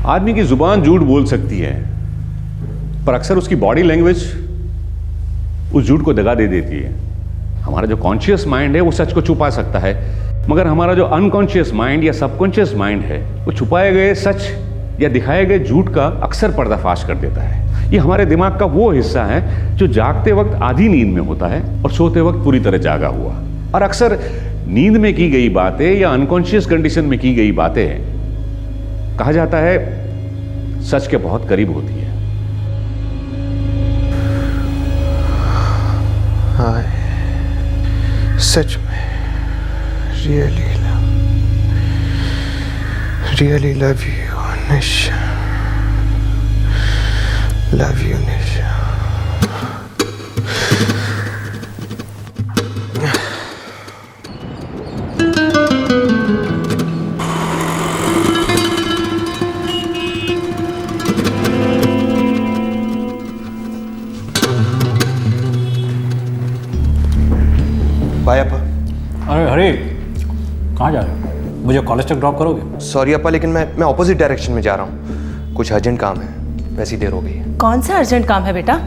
आदमी की जुबान झूठ बोल सकती है, पर अक्सर उसकी बॉडी लैंग्वेज उस झूठ को दगा दे देती है। हमारा जो कॉन्शियस माइंड है वो सच को छुपा सकता है, मगर हमारा जो अनकॉन्शियस माइंड या सबकॉन्शियस माइंड है वो छुपाए गए सच या दिखाए गए झूठ का अक्सर पर्दाफाश कर देता है। ये हमारे दिमाग का वो हिस्सा है जो जागते वक्त आधी नींद में होता है और सोते वक्त पूरी तरह जागा हुआ। और अक्सर नींद में की गई बातें या अनकॉन्शियस कंडीशन में की गई बातें कहा जाता है सच के बहुत करीब होती है। हाँ, सच में really love you Nisha, love you Nisha. Bye अपा। अरे हरे, कहाँ जा रहे हो? मुझे कॉलेज तक ड्रॉप करोगे? सॉरी अपा, लेकिन मैं ऑपोजिट डायरेक्शन में जा रहा हूँ। कुछ अर्जेंट काम है, वैसी देर हो गई है। कौन सा अर्जेंट काम है बेटा?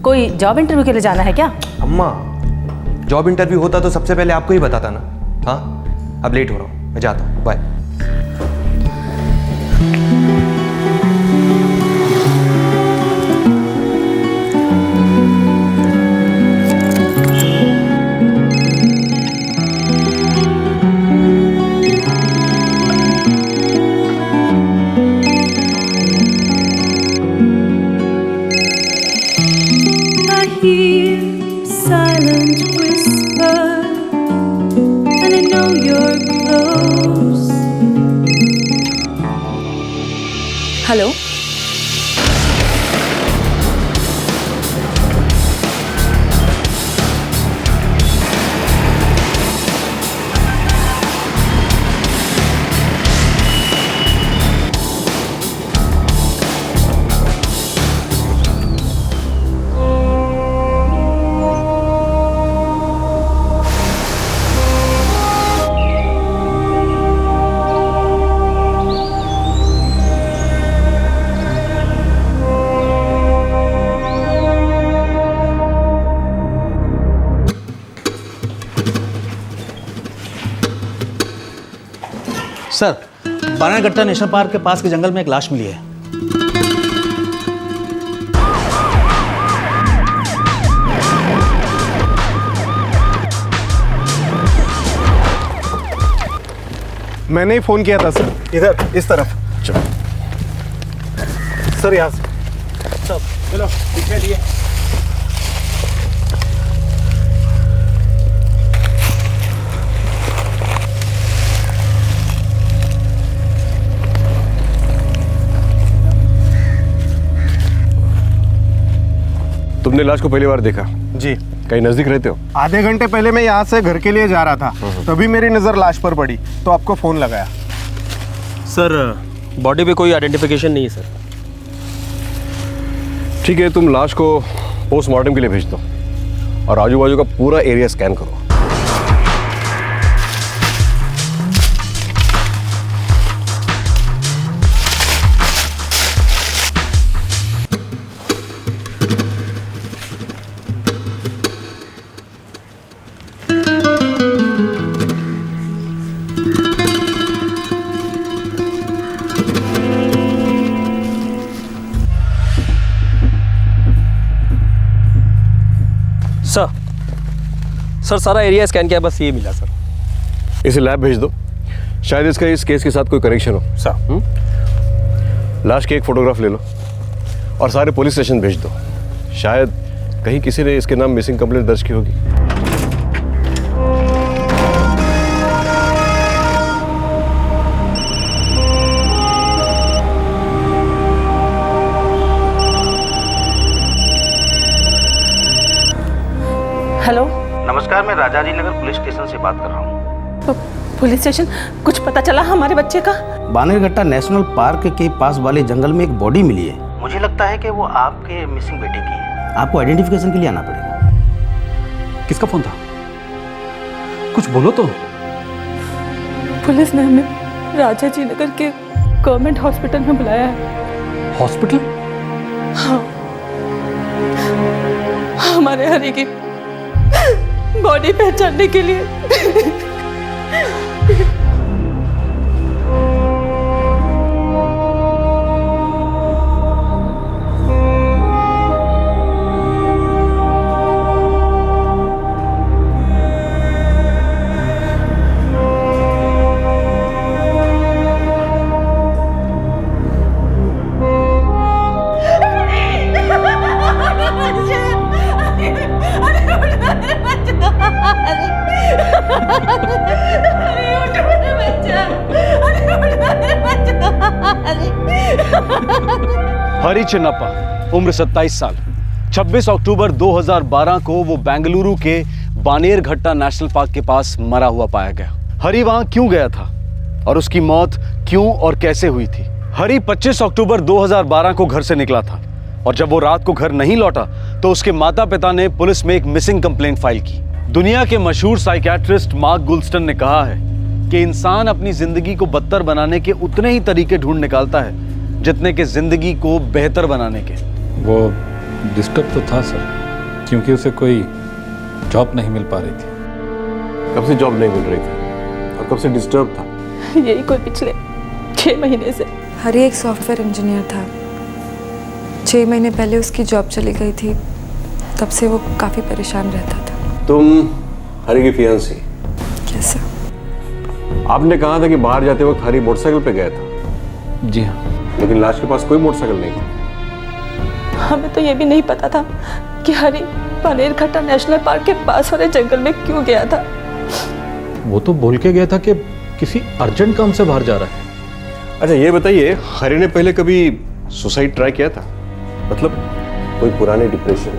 कोई जॉब इंटरव्यू के लिए जाना है क्या? अम्मा, जॉब इंटरव्यू होता तो सबसे पहले आपको ही बताता ना। हाँ, अब लेट हो रहा हूँ, मैं जाता हूँ, bye. Silent whisper, and I know you're close. Hello, sir, Bannerghatta national park के पास के जंगल में एक लाश मिली है। मैंने ही फोन किया था सर। इधर इस तरफ चलो सर, यहाँ से चलो पीछे लिए। तुमने लाश को पहली बार देखा? जी। कहीं नजदीक रहते हो? आधे घंटे पहले मैं यहाँ से घर के लिए जा रहा था, तभी मेरी नज़र लाश पर पड़ी तो आपको फ़ोन लगाया। सर, बॉडी पे कोई आइडेंटिफिकेशन नहीं है सर। ठीक है, तुम लाश को पोस्टमार्टम के लिए भेज दो और आजू बाजू का पूरा एरिया स्कैन करो। सर सारा एरिया स्कैन किया, बस ये मिला सर। इसे लैब भेज दो, शायद इसका इस केस के साथ कोई कनेक्शन हो। सर, लाश की एक फोटोग्राफ ले लो और सारे पुलिस स्टेशन भेज दो, शायद कहीं किसी ने इसके नाम मिसिंग कंप्लेंट दर्ज की होगी। हेलो। नमस्कार, मैं राजाजी नगर पुलिस स्टेशन से बात कर रहा हूँ। पुलिस स्टेशन, कुछ पता चला हमारे बच्चे का? बानेरघट्टा नेशनल पार्क के पास वाले जंगल में एक बॉडी मिली है। मुझे लगता है कि वो आपके मिसिंग बेटे की है। आपको आइडेंटिफिकेशन के लिए आना पड़ेगा। किसका फोन था? कुछ बोलो तो। पुलिस ने हमें राजाजी नगर के गवर्नमेंट हॉस्पिटल में बुलाया है। हॉस्पिटल? हाँ, हमारे हरी की बॉडी पहचानने के लिए। हरी चिन्नप्पा, उम्र 27 साल। 26 अक्टूबर 2012 को वो बेंगलुरु के बानेरघट्टा नेशनल पार्क के पास मरा हुआ पाया गया। हरी वहां क्यों गया था और उसकी मौत क्यों और कैसे हुई थी? हरी 25 अक्टूबर 2012 को घर से निकला था और जब वो रात को घर नहीं लौटा तो उसके माता पिता ने पुलिस में एक मिसिंग कंप्लेंट फाइल की। दुनिया के मशहूर साइकियाट्रिस्ट मार्क गुलस्टन ने कहा है कि इंसान अपनी जिंदगी को बदतर बनाने के उतने ही तरीके ढूंढ निकालता है जितने के जिंदगी को बेहतर बनाने के। वो डिस्टर्ब तो था सर, क्योंकि उसे कोई जॉब नहीं मिल पा रही थी। कब से जॉब नहीं मिल रही थी और कब से डिस्टर्ब था? यही कोई पिछले 6 महीने से। हरी एक सॉफ्टवेयर इंजीनियर था। 6 महीने पहले उसकी जॉब चली गई थी, तब से वो काफ़ी परेशान रहता था। तुम हरी की फियांसी? कैसे? आपने कहा था कि बाहर जाते वक्त हरी मोटरसाइकिल पे गया था। जी हाँ। लेकिन लाश के पास कोई मोटरसाइकिल नहीं था। हमें तो ये भी नहीं पता था कि हरी बानेरघट्टा नेशनल पार्क के पास वाले जंगल में क्यों गया था। वो तो बोल के गया था कि किसी अर्जेंट काम से बाहर जा रहा है। अच्छा ये बताइए, हरी ने पहले कभी सुसाइड ट्राई किया था? मतलब कोई पुराने डिप्रेशन?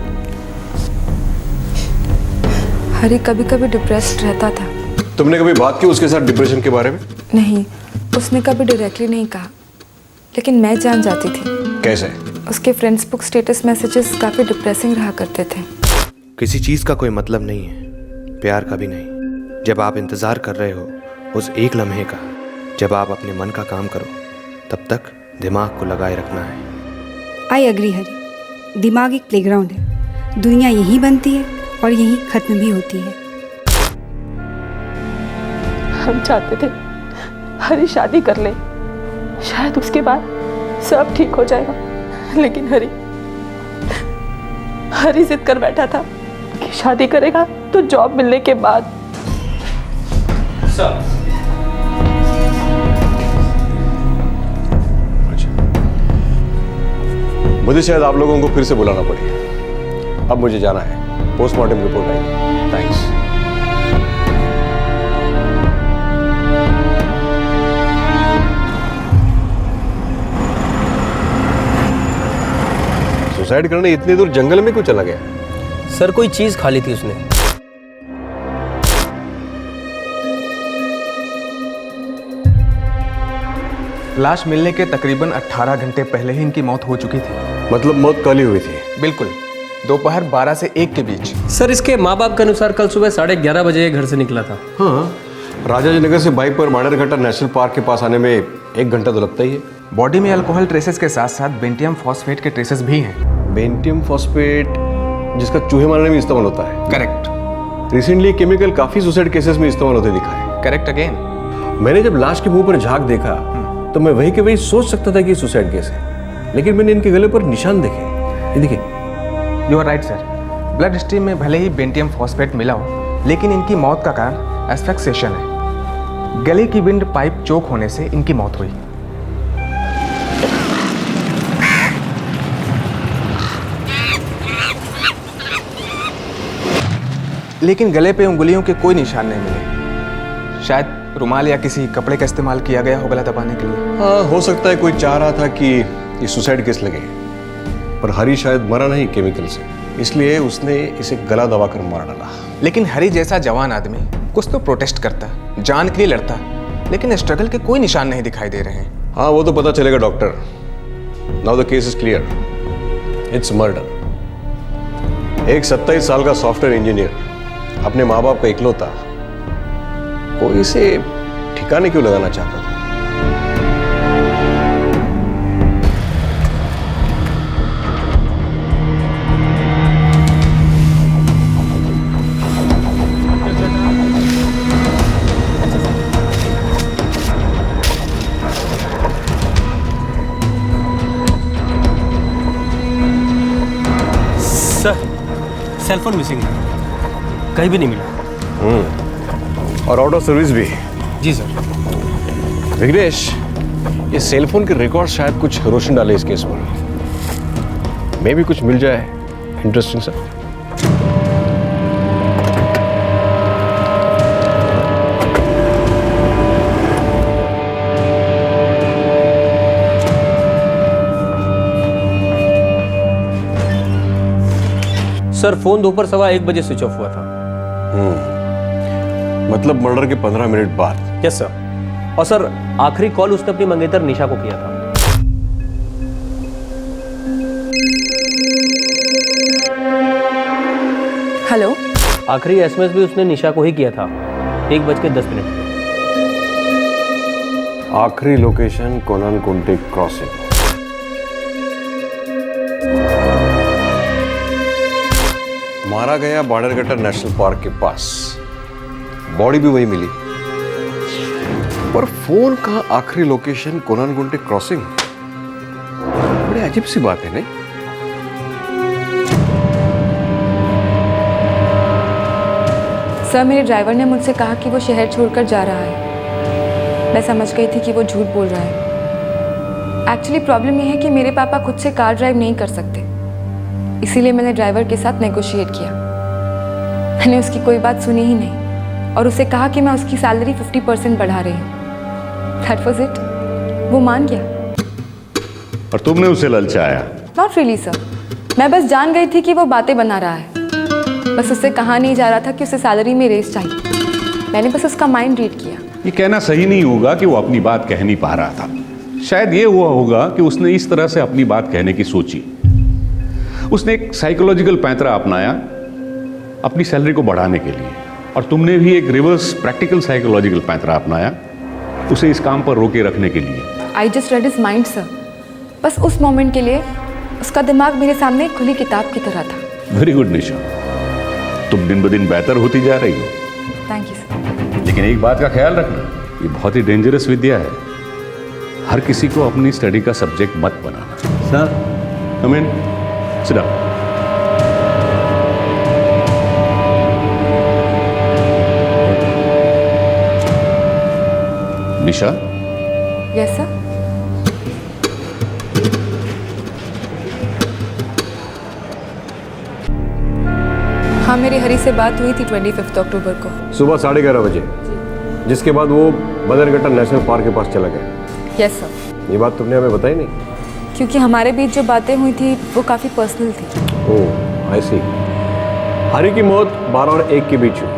हरी कभी कभी डिप्रेस्ड रहता था। तुमने कभी बात की उसके साथ डिप्रेशन के बारे में? नहीं, उसने कभी डायरेक्टली नहीं कहा, लेकिन मैं जान जाती थी। कैसे? उसके फ्रेंड्स बुक स्टेटस मैसेजेस काफ़ी डिप्रेसिंग रहा करते थे। किसी चीज़ का कोई मतलब नहीं है, प्यार का भी नहीं। जब आप इंतज़ार कर रहे हो उस एक लम्हे का, जब आप अपने मन का काम करो, तब तक दिमाग को लगाए रखना है। आई एग्री हरी, दिमाग एक प्लेग्राउंड है। दुनिया यहीं बनती है और यहीं ख़त्म भी होती है। हम चाहते थे हरी शादी कर ले, शायद उसके बाद सब ठीक हो जाएगा, लेकिन हरी जिद कर बैठा था कि शादी करेगा तो जॉब मिलने के बाद। अच्छा, मुझे शायद आप लोगों को फिर से बुलाना पड़ेगा। अब मुझे जाना है, पोस्टमार्टम रिपोर्ट आई। थैंक्स। सुसाइड करने इतनी दूर जंगल में क्यों चला गया? सर कोई चीज खा ली थी उसने। लाश मिलने के तकरीबन 18 घंटे पहले ही इनकी मौत हो चुकी थी। मतलब मौत कल ही हुई थी? बिल्कुल, दोपहर 12 से 1 के बीच। सर इसके माँ बाप के अनुसार कल सुबह 11:30 बजे घर से निकला था। हाँ, राजाजी नगर से बाइक पर बानेरघट्टा नेशनल पार्क के पास आने में 1 घंटा तो लगता ही है। बॉडी में अल्कोहल ट्रेसेस के साथ साथ बेंटियम फॉस्फेट के ट्रेसेस भी हैं। बेंटियम फॉस्फेट, जिसका चूहे मारने में इस्तेमाल होता है? करेक्ट। रिसेंटली केमिकल काफी सुसाइड केसेस में इस्तेमाल होते दिखा है। Correct again. मैंने जब लाश के मुंह पर झाग देखा तो मैं वही के वही सोच सकता था कि सुसाइड केस है, लेकिन मैंने इनके गले पर निशान देखे। ये देखिए। You are right sir, blood stream में भले ही बेंटियम फॉस्फेट मिला हो, लेकिन इनकी मौत का कारण एस्फिक्सिएशन है। गले की विंड पाइप चोक होने से इनकी मौत हुई। लेकिन गले पे उंगलियों के कोई निशान नहीं मिले। शायद रुमाल या किसी कपड़े का इस्तेमाल किया गया हो गला दबाने के लिए। हाँ, हो सकता है कोई चाह रहा था कि ये सुसाइड केस लगे, पर हरी शायद मरा नहीं केमिकल से, इसलिए उसने इसे गला दबाकर मार डाला। लेकिन हरी जैसा जवान आदमी कुछ तो प्रोटेस्ट करता, जान के लिए लड़ता, लेकिन स्ट्रगल के कोई निशान नहीं दिखाई दे रहे हैं। हाँ, वो तो पता चलेगा doctor. Now the case is clear, it's murder. एक 27 साल का सॉफ्टवेयर इंजीनियर, अपने माँ बाप का इकलौता, वो इसे ठिकाने क्यों लगाना चाहता था? सेलफोन मिसिंग है, कहीं भी नहीं मिला। और आउट ऑफ सर्विस भी। जी सर। विघ्नेश, ये सेलफोन के रिकॉर्ड शायद कुछ रोशन डाले इस केस पर। मे भी कुछ मिल जाए इंटरेस्टिंग सर। सर फोन दोपहर 1:15 बजे स्विच ऑफ हुआ था। मतलब मर्डर के 15 मिनट बाद। Yes sir. और सर आखिरी कॉल उसने अपनी मंगेतर निशा को किया था। हेलो। आखिरी एसएमएस भी उसने निशा को ही किया था 1:10 पे। आखिरी लोकेशन कोनानकुंटे क्रॉसिंग। मारा गया बाणेरघट्टा नेशनल पार्क के पास, बॉडी भी वही मिली, पर फोन का आखिरी लोकेशन कोनानकुंटे क्रॉसिंग। बड़ी अजीब सी बात है नहीं? सर मेरे ड्राइवर ने मुझसे कहा कि वो शहर छोड़कर जा रहा है। मैं समझ गई थी कि वो झूठ बोल रहा है। एक्चुअली प्रॉब्लम ये है कि मेरे पापा खुद से कार ड्राइव नहीं कर सकते, इसीलिए मैंने ड्राइवर के साथ नेगोशिएट किया। मैंने उसकी कोई बात सुनी ही नहीं और उसे कहा कि मैं उसकी सैलरी 50% बढ़ा रही हूँ। That was it. वो मान गया। और तुमने उसे ललचाया? Not really सर, मैं बस जान गई थी कि वो बातें बना रहा है। बस उससे कहा नहीं जा रहा था कि उसे सैलरी में रेस चाहिए। मैंने बस उसका माइंड रीड किया। ये कहना सही नहीं होगा कि वो अपनी बात कह नहीं पा रहा था। शायद ये हुआ होगा कि उसने इस तरह से अपनी बात कहने की सोची। उसने एक साइकोलॉजिकल पैंतरा अपनाया अपनी सैलरी को बढ़ाने के लिए, और तुमने भी एक रिवर्स प्रैक्टिकल साइकोलॉजिकल पैंतरा अपनाया उसे इस काम पर रोके रखने के लिए। I just read his mind sir. बस उस मोमेंट के लिए उसका दिमाग मेरे सामने एक खुली किताब की तरह था। वेरी गुड निशा, तुम दिन ब दिन बेहतर होती जा रही हो। Thank you sir. लेकिन एक बात का ख्याल रखना, ये बहुत ही डेंजरस विद्या है। हर किसी को अपनी स्टडी का सब्जेक्ट मत बनाना। Sir come in, sit down. Nisha. Yes sir. हाँ, मेरी हरी से बात हुई थी 25 अक्टूबर को सुबह 11:30 बजे, जिसके बाद वो बाणेरघट्टा नेशनल पार्क के पास चला गया। Yes sir. ये बात तुमने हमें बताई नहीं? क्योंकि हमारे बीच जो बातें हुई थी वो काफ़ी पर्सनल थी। ओह आई सी। हरी की मौत 12 और 1 के बीच हुई।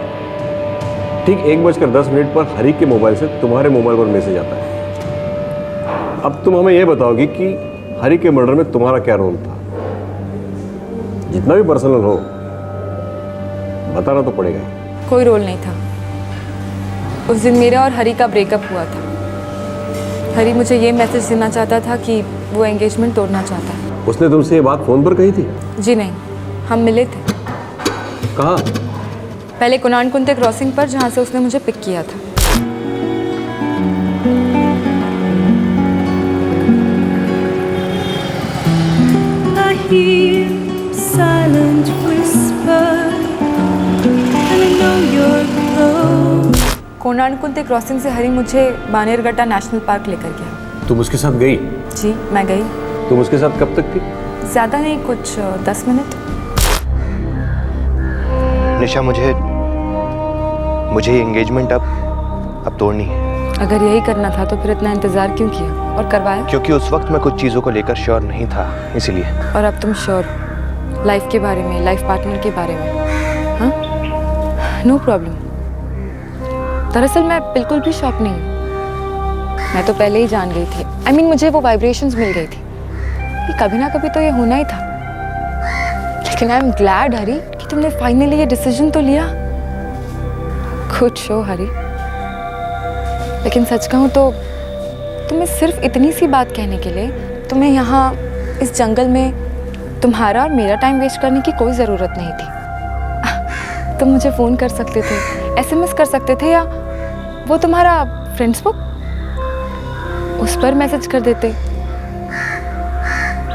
ठीक 1:10 पर हरी के मोबाइल से तुम्हारे मोबाइल पर मैसेज आता है। अब तुम हमें यह बताओगी कि हरी के मर्डर में तुम्हारा क्या रोल था? जितना भी पर्सनल हो बताना तो पड़ेगा। कोई रोल नहीं था। उस दिन मेरा और हरी का ब्रेकअप हुआ था। हरी मुझे ये मैसेज देना चाहता था कि वो एंगेजमेंट तोड़ना चाहता है। उसने तुमसे ये बात फोन पर कही थी? जी नहीं, हम मिले थे। कहाँ? पहले कोनानकुंटे क्रॉसिंग पर, जहाँ से उसने मुझे पिक किया था। I hear silent whisper, and I know you're close. Konanakunte crossing से हरी मुझे बाणेरघट्टा नेशनल पार्क लेकर गया। तुम उसके साथ गई? जी मैं गई। तुम उसके साथ कब तक थी? ज़्यादा नहीं, कुछ 10 मिनट। निशा, मुझे एंगेजमेंट अब तोड़नी है। अगर यही करना था तो फिर इतना इंतज़ार क्यों किया और करवाया? क्योंकि उस वक्त मैं कुछ चीज़ों को लेकर श्योर नहीं था, इसीलिए। और अब तुम श्योर हो लाइफ के बारे में, लाइफ पार्टनर के बारे में? हाँ, नो प्रॉब्लम। दरअसल मैं बिल्कुल भी शॉक नहीं हूँ। मैं तो पहले ही जान गई थी। I mean, मुझे वो वाइब्रेशंस मिल गई थी कि कभी ना कभी तो ये होना ही था। लेकिन आई एम ग्लैड हरी कि तुमने फाइनली ये डिसीजन तो लिया। गुड शो हरी। लेकिन सच कहूँ तो तुम्हें सिर्फ इतनी सी बात कहने के लिए तुम्हें यहाँ इस जंगल में तुम्हारा और मेरा टाइम वेस्ट करने की कोई ज़रूरत नहीं थी। तुम मुझे फ़ोन कर सकते थे, SMS कर सकते थे, या वो तुम्हारा फ्रेंड्स बुक उस पर मैसेज कर देते।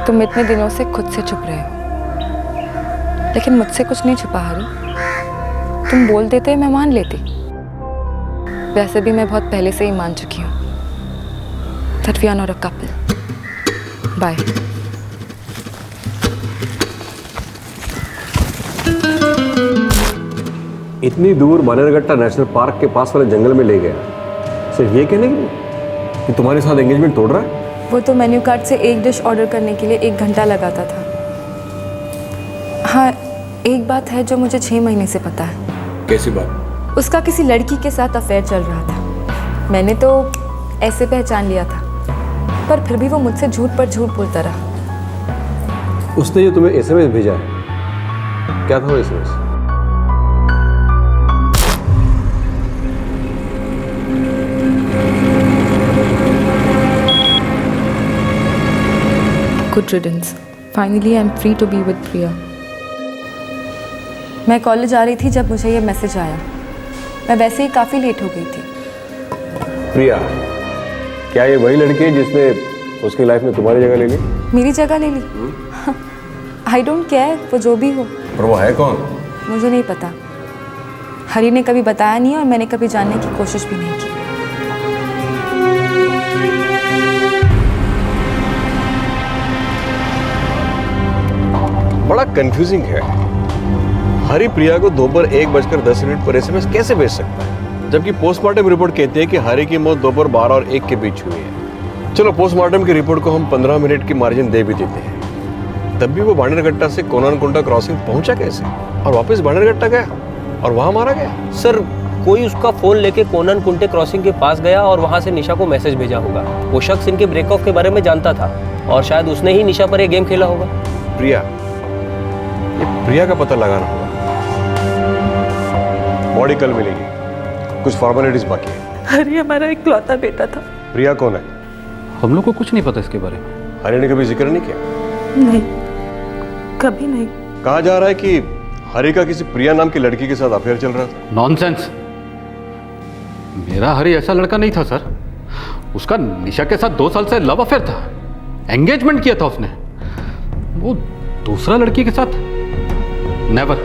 तुम इतने दिनों से खुद से छुप रहे हो, लेकिन मुझसे कुछ नहीं छुपा हरी। तुम बोल देते मैं मान लेती। वैसे भी मैं बहुत पहले से ही मान चुकी हूँ that we are not a couple. Bye. इतनी दूर बानेरघट्टा नेशनल पार्क के पास वाले जंगल में ले गया सिर्फ ये कहने के लिए कि तुम्हारे साथ एंगेजमेंट तोड़ रहा है? वो तो मेन्यू कार्ड से एक डिश ऑर्डर करने के लिए 1 घंटा लगाता था। हाँ, एक बात है जो मुझे 6 महीने से पता है। कैसी बात? उसका किसी लड़की के साथ अफेयर चल रहा था। मैंने तो ऐसे पहचान लिया था, पर फिर भी वो मुझसे झूठ पर झूठ बोलता रहा। उसने जो तुम्हें एसएमएस भेजा है, क्या था वो SMS? Good riddance. Finally, I'm free to be with Priya. मैं कॉलेज आ रही थी जब मुझे ये मैसेज आया। मैं वैसे ही काफ़ी लेट हो गई थी। प्रिया, क्या ये वही लड़की है जिसने उसकी लाइफ में तुम्हारी जगह ले ली? मेरी जगह ले ली? आई डोंट केयर, वो जो भी हो। और वो है कौन? मुझे नहीं पता। हरी ने कभी बताया नहीं और मैंने कभी जानने की कोशिश भी नहीं की। बड़ा कंफ्यूजिंग है। हरी प्रिया को दोपहर 1:10 पर एसएमएस कैसे भेज सकता है, जबकि पोस्टमार्टम रिपोर्ट कहती है कि हरी की मौत दोपहर 12 और 1 के बीच हुई है। चलो, पोस्टमार्टम की रिपोर्ट को हम 15 मिनट की मार्जिन दे भी देते हैं। तब भी वो बानेरघट्टा से कोनानकुंटा क्रॉसिंग पहुंचा कैसे और वापस बानेरघट्टा गया और वहां मारा गया? सर, कोई उसका फोन लेके कोनानकुंटे क्रॉसिंग के पास गया और वहां से निशा को मैसेज भेजा होगा। वो शख्स इनके ब्रेकऑफ के बारे में जानता था और शायद उसने ही निशा पर एक गेम खेला होगा। प्रिया का पता लगाना होगा। बॉडी कल मिलेगी, कुछ फॉर्मेलिटीज बाकी है। हरी हमारा इकलौता बेटा था। प्रिया कौन है? हम लोग को कुछ नहीं पता इसके बारे में। हरी ने कभी जिक्र नहीं किया? नहीं, कभी नहीं। कहा जा रहा है कि हरी का किसी प्रिया नाम की लड़की के साथ अफेयर चल रहा था। नॉनसेंस। मेरा हरी ऐसा लड़का नहीं था सर। उसका निशा के साथ 2 साल से लव अफेयर था। एंगेजमेंट किया था उसने। वो दूसरा लड़की के साथ नेवर।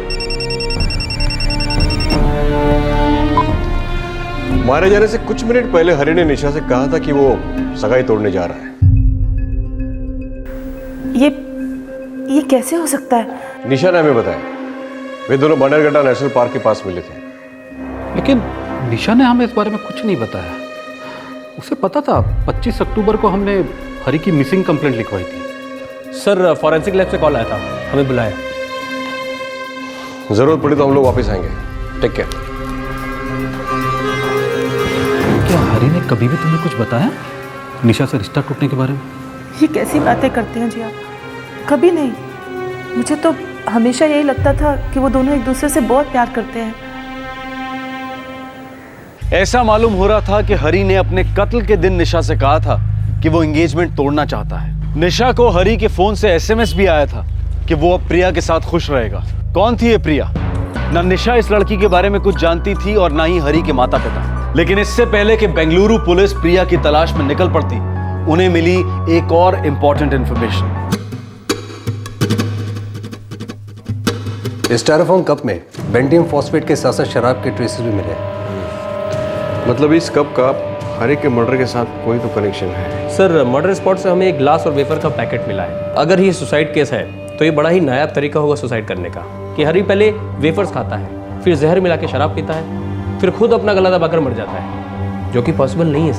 मारे जाने से कुछ मिनट पहले हरी ने निशा से कहा था कि वो सगाई तोड़ने जा रहा है। ये कैसे हो सकता है? निशा ने हमें बताया। वे दोनों बानेरघट्टा नेशनल पार्क के पास मिले थे। लेकिन निशा ने हमें इस बारे में कुछ नहीं बताया। उसे पता था 25 अक्टूबर को हमने हरी की मिसिंग कंप्लेंट लिखवाई थी। सर, फॉरेंसिक लैब से कॉल आया था, हमें बुलाया। जरूरत पड़ी तो हम लोग वापस आएंगे। Take care. क्या हरी ने कभी भी तुम्हें कुछ बताया निशा से रिश्ता टूटने के बारे में? ये कैसी बातें करते हैं जी आप? कभी नहीं। मुझे तो हमेशा यही लगता था कि वो दोनों एक दूसरे से बहुत प्यार करते हैं। ऐसा मालूम हो रहा था कि हरी ने अपने कत्ल के दिन निशा से कहा था कि वो एंगेजमेंट तोड़ना चाहता है। निशा को हरी के फोन से एसएमएस भी आया था कि वो अब प्रिया के साथ खुश रहेगा। कौन थी ये प्रिया? ना निशा इस लड़की के बारे में कुछ जानती थी और ना ही हरी के माता पिता। लेकिन इससे पहले कि बेंगलुरु पुलिस प्रिया की तलाश में निकल पड़ती, उन्हें मिली एक और इंपॉर्टेंट इंफॉर्मेशन। स्टायरोफोम कप में बेंटियम फॉस्फेट के साथ साथ शराब के ट्रेसेस भी मिले। मतलब इस कप का हरी के मर्डर के साथ कोई तो कनेक्शन है। सर, मर्डर स्पॉट से हमें एक ग्लास और वेफर का पैकेट मिला है। अगर ये सुसाइड केस है तो ये बड़ा ही नायाब तरीका होगा सुसाइड करने का कि हरी पहले वेफर्स खाता है, फिर जहर मिला के शराब पीता है, फिर खुद अपना गला दबाकर मर जाता है, जो कि पॉसिबल नहीं है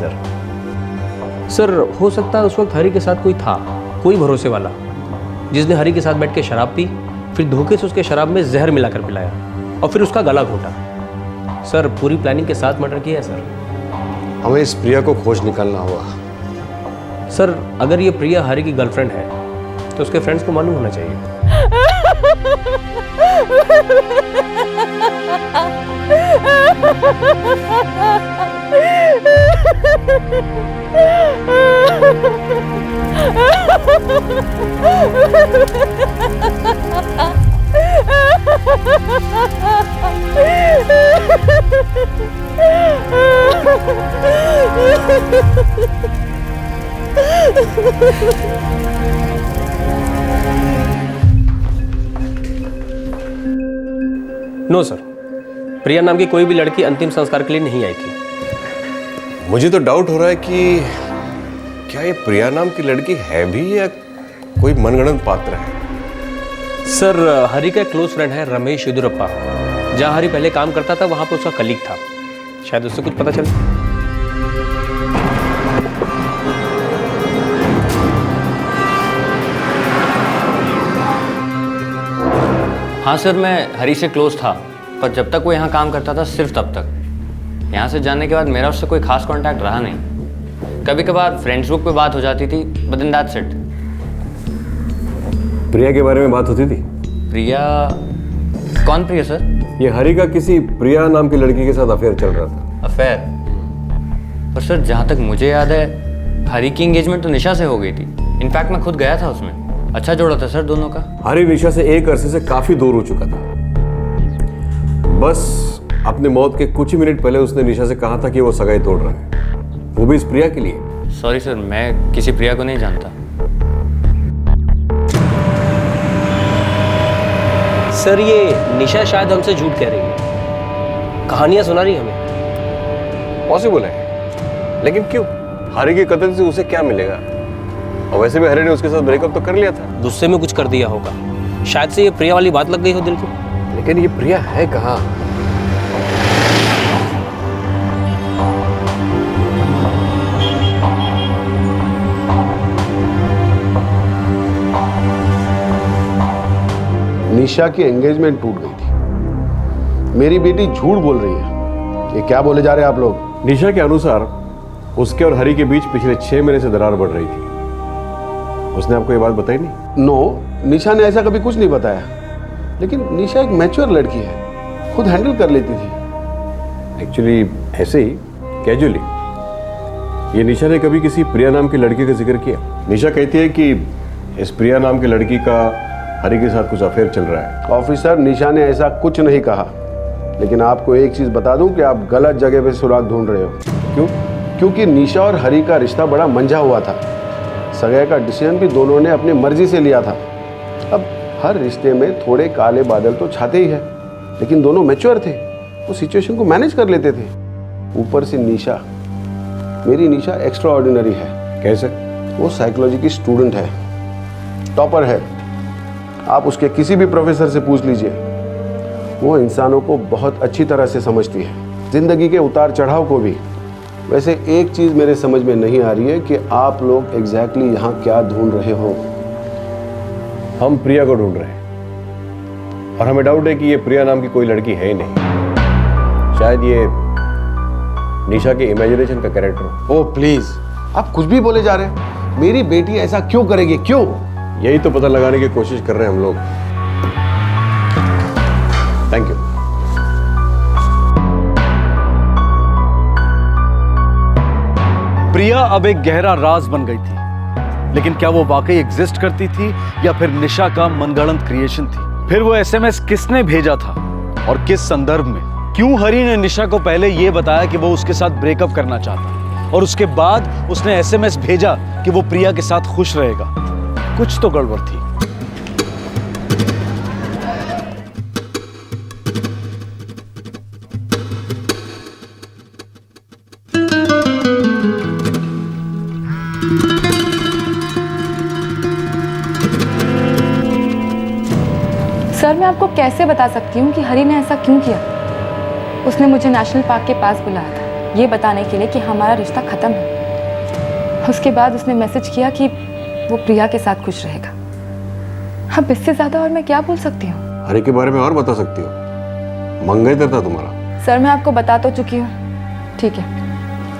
सर। हो सकता है उस वक्त हरी के साथ कोई था, कोई भरोसे वाला, जिसने हरी के साथ बैठ के शराब पी, फिर धोखे से उसके शराब में जहर मिलाकर पिलाया और फिर उसका गला घोटा। सर, पूरी प्लानिंग के साथ मर्डर किया है सर। हमें इस प्रिया को खोज निकालना होगा। सर, अगर ये प्रिया हरी की गर्लफ्रेंड है तो उसके फ्रेंड्स को मालूम होना चाहिए। नो सर, प्रिया नाम की कोई भी लड़की अंतिम संस्कार के लिए नहीं आई थी। मुझे तो डाउट हो रहा है कि क्या ये प्रिया नाम की लड़की है भी या कोई मनगढ़ंत पात्र है। सर, हरी का क्लोज फ्रेंड है रमेश येदुरप्पा। जहाँ हरी पहले काम करता था वहाँ पर उसका कलीग था, शायद उससे कुछ पता चले। हाँ सर, मैं हरी से क्लोज था, पर जब तक वो यहाँ काम करता था सिर्फ तब तक। यहाँ से जाने के बाद मेरा उससे कोई खास कांटेक्ट रहा नहीं। कभी कभार फ्रेंड्स ग्रुप पे बात हो जाती थी, बट इन दैट्स इट। प्रिया के बारे में बात होती थी? प्रिया? कौन प्रिया सर? ये हरी का किसी प्रिया नाम की लड़की के साथ अफेयर चल रहा था। अफेयर? पर सर, जहाँ तक मुझे याद है हरी की एंगेजमेंट तो निशा से हो गई थी। इनफैक्ट मैं खुद गया था उसमें। अच्छा जोड़ा था सर दोनों का। हरी निशा से एक अरसे से काफी दूर हो चुका था। बस अपने मौत के कुछ ही मिनट पहले उसने निशा से कहा था कि वो सगाई तोड़ रहा है, वो भी इस प्रिया के लिए। सॉरी सर, मैं किसी प्रिया को नहीं जानता। सर, ये निशा शायद हमसे झूठ कह रही है, कहानियां सुना रही है हमें। पॉसिबल है, लेकिन क्यों? हरी के कत्ल से उसे क्या मिलेगा? और वैसे भी हरी ने उसके साथ ब्रेकअप तो कर लिया था। गुस्से में कुछ कर दिया होगा, शायद से ये प्रिया वाली बात लग गई हो दिल को। लेकिन ये प्रिया है कहाँ? निशा की एंगेजमेंट टूट गई थी। मेरी बेटी झूठ बोल रही है। ये क्या बोले जा रहे हैं आप लोग? निशा के अनुसार उसके और हरी के बीच पिछले 6 महीने से दरार बढ़ रही थी। उसने आपको ये बात बताई नहीं? नो, निशा ने ऐसा कभी कुछ नहीं बताया। लेकिन निशा एक मैच्योर लड़की है, खुद हैंडल कर लेती थी। एक्चुअली ऐसे ही कैजुअली ये निशा ने कभी किसी प्रिया नाम की लड़की का जिक्र किया? निशा कहती है कि इस प्रिया नाम की लड़की का हरी के साथ कुछ अफेयर चल रहा है। ऑफिसर, निशा ने ऐसा कुछ नहीं कहा। लेकिन आपको एक चीज बता दूं कि आप गलत जगह पे सुराग ढूंढ रहे हो। क्यों? क्योंकि निशा और हरी का रिश्ता बड़ा मंझा हुआ था। सगाई का डिसीजन भी दोनों ने अपनी मर्जी से लिया था। अब हर रिश्ते में थोड़े काले बादल तो छाते ही है, लेकिन दोनों मैच्योर थे, वो सिचुएशन को मैनेज कर लेते थे। ऊपर से निशा, मेरी निशा एक्स्ट्रा ऑर्डिनरी है। कैसे? वो साइकोलॉजी की स्टूडेंट है, टॉपर है। आप उसके किसी भी प्रोफेसर से पूछ लीजिए, वो इंसानों को बहुत अच्छी तरह से समझती है, जिंदगी के उतार चढ़ाव को भी। वैसे एक चीज़ मेरे समझ में नहीं आ रही है कि आप लोग एग्जैक्टली यहाँ क्या ढूंढ रहे हो। हम प्रिया को ढूंढ रहे हैं और हमें डाउट है कि ये प्रिया नाम की कोई लड़की है ही नहीं। शायद ये निशा के इमेजिनेशन का कैरेक्टर हो। ओह प्लीज, आप कुछ भी बोले जा रहे हैं। मेरी बेटी ऐसा क्यों करेगी? क्यों? यही तो पता लगाने की कोशिश कर रहे हैं हम लोग। Thank you. प्रिया अब एक गहरा राज बन गई थी, लेकिन क्या वो वाकई एग्जिस्ट करती थी या फिर निशा का मनगढ़ंत क्रिएशन थी? फिर वो एसएमएस किसने भेजा था और किस संदर्भ में? क्यों हरी ने निशा को पहले ये बताया कि वो उसके साथ ब्रेकअप करना चाहता और उसके बाद उसने एसएमएस भेजा कि वो प्रिया के साथ खुश रहेगा? कुछ तो गड़बड़ थी। सर, मैं आपको कैसे बता सकती हूँ कि हरी ने ऐसा क्यों किया। उसने मुझे नेशनल पार्क के पास बुलाया था ये बताने के लिए कि हमारा रिश्ता खत्म है। उसके बाद उसने मैसेज किया कि वो प्रिया के साथ खुश रहेगा। अब इससे ज्यादा और मैं क्या बोल सकती हूँ? हरी के बारे में और बता सकती हो? मंगेतर था तुम्हारा। सर, मैं आपको बता तो चुकी हूँ। ठीक है,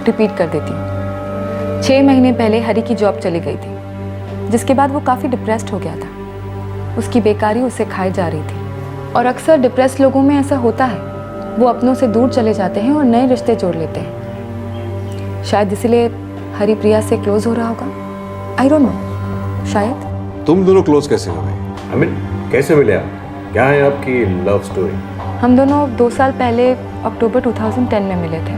रिपीट कर देती हूँ। 6 महीने पहले हरी की जॉब चली गई थी, जिसके बाद वो काफ़ी डिप्रेस्ड हो गया था। उसकी बेकारी उसे खाई जा रही थी और अक्सर डिप्रेस्ड लोगों में ऐसा होता है, वो अपनों से दूर चले जाते हैं और नए रिश्ते जोड़ लेते हैं। शायद इसीलिए हरी प्रिया से क्लोज हो रहा होगा। आई डोंट नो, शायद। तुम दोनों क्लोज कैसे हो गए? I mean, कैसे मिले आप? क्या है आपकी लव स्टोरी? हम दोनों 2 साल पहले अक्टूबर 2010 में मिले थे।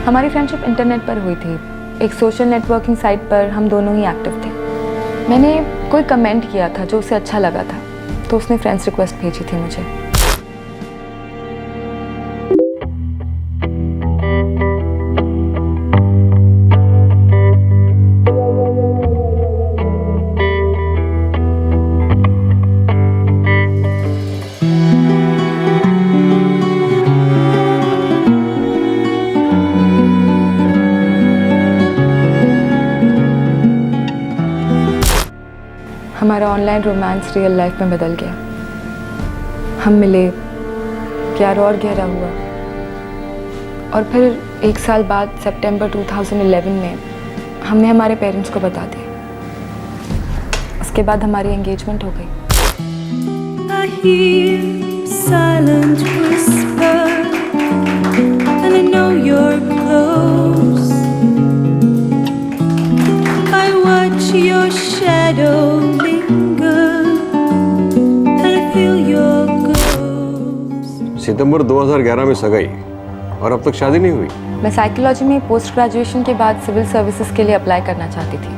हमारी फ्रेंडशिप इंटरनेट पर हुई थी। एक सोशल नेटवर्किंग साइट पर हम दोनों ही एक्टिव थे। मैंने कोई कमेंट किया था जो उसे अच्छा लगा था, तो उसने फ्रेंड्स रिक्वेस्ट भेजी थी मुझे। ऑनलाइन रोमांस रियल लाइफ में बदल गया। हम मिले, प्यार और गहरा हुआ, और फिर 1 साल बाद सितंबर 2011 में हमने हमारे पेरेंट्स को बता दिया। उसके बाद हमारी एंगेजमेंट हो गई। I hear silent whisper, and I know you're close. I watch your shadow linger, and I feel your ghost. सितंबर 2011 में सगाई और अब तक शादी नहीं हुई। मैं साइकोलॉजी में पोस्ट ग्रेजुएशन के बाद सिविल सर्विसेज के लिए अप्लाई करना चाहती थी,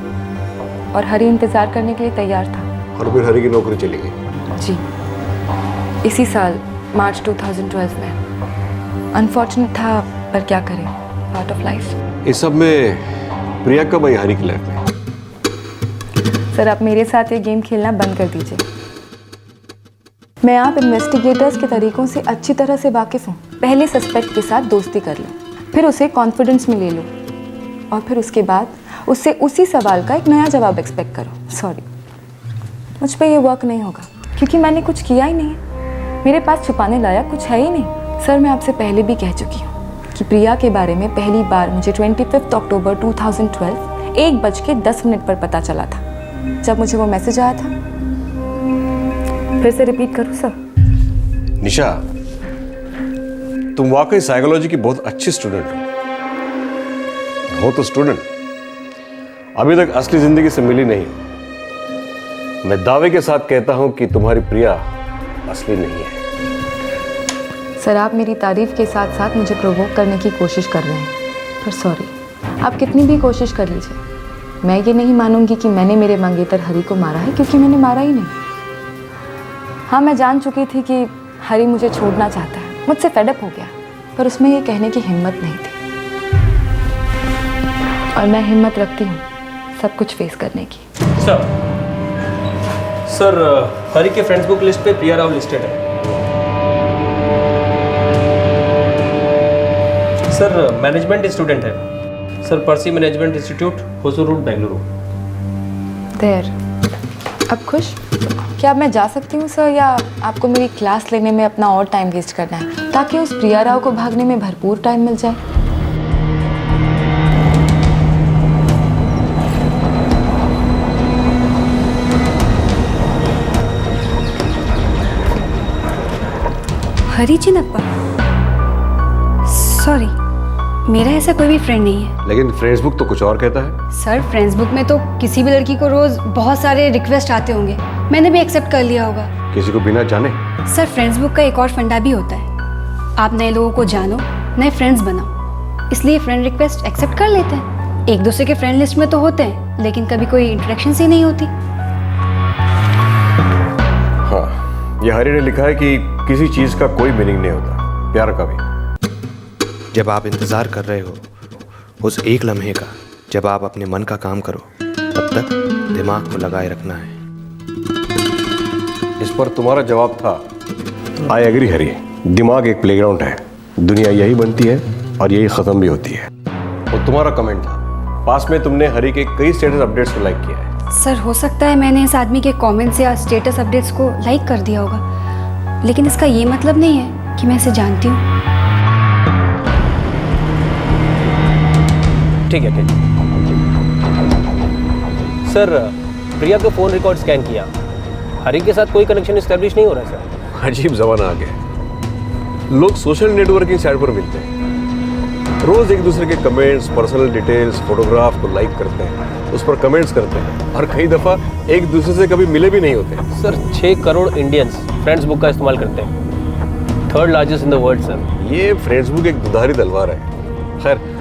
और हरी इंतज़ार करने के लिए तैयार था। और फिर हरी की नौकरी चली गई। जी, इसी साल मार्च 2012 में। अनफॉर्चुनेट था, पर क्या करें, पार्ट ऑफ लाइफ। इस सब में प्रिया कब आई हरी की लाइफ में? सर, आप मेरे साथ ये गेम खेलना बंद कर दीजिए। मैं आप इन्वेस्टिगेटर्स के तरीकों से अच्छी तरह से वाकिफ़ हूँ। पहले सस्पेक्ट के साथ दोस्ती कर लो, फिर उसे कॉन्फिडेंस में ले लो, और फिर उसके बाद उससे उसी सवाल का एक नया जवाब एक्सपेक्ट करो। सॉरी, मुझ पे ये वर्क नहीं होगा, क्योंकि मैंने कुछ किया ही नहीं है। मेरे पास छुपाने लायक कुछ है ही नहीं। सर, मैं आपसे पहले भी कह चुकी हूँ कि प्रिया के बारे में पहली बार मुझे 25 अक्टूबर 2012 1:10 पर पता चला था, जब मुझे वो मैसेज आया था। फिर से रिपीट करूँ सर? निशा, तुम वाकई साइकोलॉजी की बहुत अच्छी स्टूडेंट हो तो स्टूडेंट अभी तक असली जिंदगी से मिली नहीं। मैं दावे के साथ कहता हूं कि तुम्हारी प्रिया असली नहीं है। सर, आप मेरी तारीफ के साथ साथ मुझे प्रोवोक करने की कोशिश कर रहे हैं, पर सॉरी, आप कितनी भी कोशिश कर लीजिए, मैं ये नहीं मानूंगी कि मैंने मेरे मंगेतर हरी को मारा है, क्योंकि मैंने मारा ही नहीं। हाँ, मैं जान चुकी थी कि हरी मुझे छोड़ना चाहता है, मुझसे फेडअप हो गया, पर उसमें ये कहने की हिम्मत नहीं थी, और मैं हिम्मत रखती हूँ सब कुछ फेस करने की। सर, हरी के फ्रेंड्स बुक लिस्ट पे प्रिया राव लिस्टेड है। सर, मैनेजमेंट स्टूडेंट है sir, Percy management institute, Hosur road, Bengaluru. There, अब खुश? क्या अब मैं जा सकती हूँ सर, या आपको मेरी क्लास लेने में अपना और टाइम वेस्ट करना है, ताकि उस प्रिया राव को भागने में भरपूर टाइम मिल जाए? हरी चिन्नप्पा, सॉरी, मेरा ऐसा कोई भी फ्रेंड नहीं है। लेकिन फ्रेंड्स बुक तो कुछ और कहता है। सर, फ्रेंड्स बुक में तो किसी भी लड़की को रोज बहुत सारे रिक्वेस्ट आते होंगे, मैंने भी एक्सेप्ट कर लिया होगा। किसी को बिना जाने? सर, फ्रेंड्स बुक का एक और फंडा भी होता है, आप नए लोगों को जानो, नए फ्रेंड्स बनाओ, इसलिए फ्रेंड रिक्वेस्ट एक्सेप्ट कर लेते हैं। एक दूसरे के फ्रेंड लिस्ट में तो होते हैं, लेकिन कभी कोई इंटरेक्शन ही नहीं होती। हाँ, ये हरी ने लिखा है कि किसी चीज का कोई मीनिंग नहीं होता, प्यार का भी। जब आप इंतज़ार कर रहे हो उस एक लम्हे का, जब आप अपने मन का काम करो, तब तक दिमाग को लगाए रखना है। इस पर तुम्हारा जवाब था, आई एग्री हरी, दिमाग एक प्लेग्राउंड है, दुनिया यही बनती है और यही खत्म भी होती है। और तुम्हारा कमेंट था, पास में तुमने हरी के कई स्टेटस अपडेट्स को लाइक किया है। सर, हो सकता है मैंने इस आदमी के कमेंट्स या स्टेटस अपडेट्स को लाइक कर दिया होगा, लेकिन इसका ये मतलब नहीं है कि मैं इसे जानती हूँ। ठीक है, ठीक। सर, प्रिया का फ़ोन रिकॉर्ड स्कैन किया, हरी के साथ कोई कनेक्शन एस्टेब्लिश नहीं हो रहा सर। अजीब ज़माना आ गया, लोग सोशल नेटवर्किंग साइट पर मिलते हैं, रोज एक दूसरे के कमेंट्स, पर्सनल डिटेल्स, फोटोग्राफ को लाइक करते हैं, उस पर कमेंट्स करते हैं, और कई दफ़ा एक दूसरे से कभी मिले भी नहीं होते। Sir, 6 crore Indians friends book का इस्तेमाल करते हैं, 3rd largest in the world sir. ये फ्रेंड्स बुक एक दुधारी तलवार है। खैर,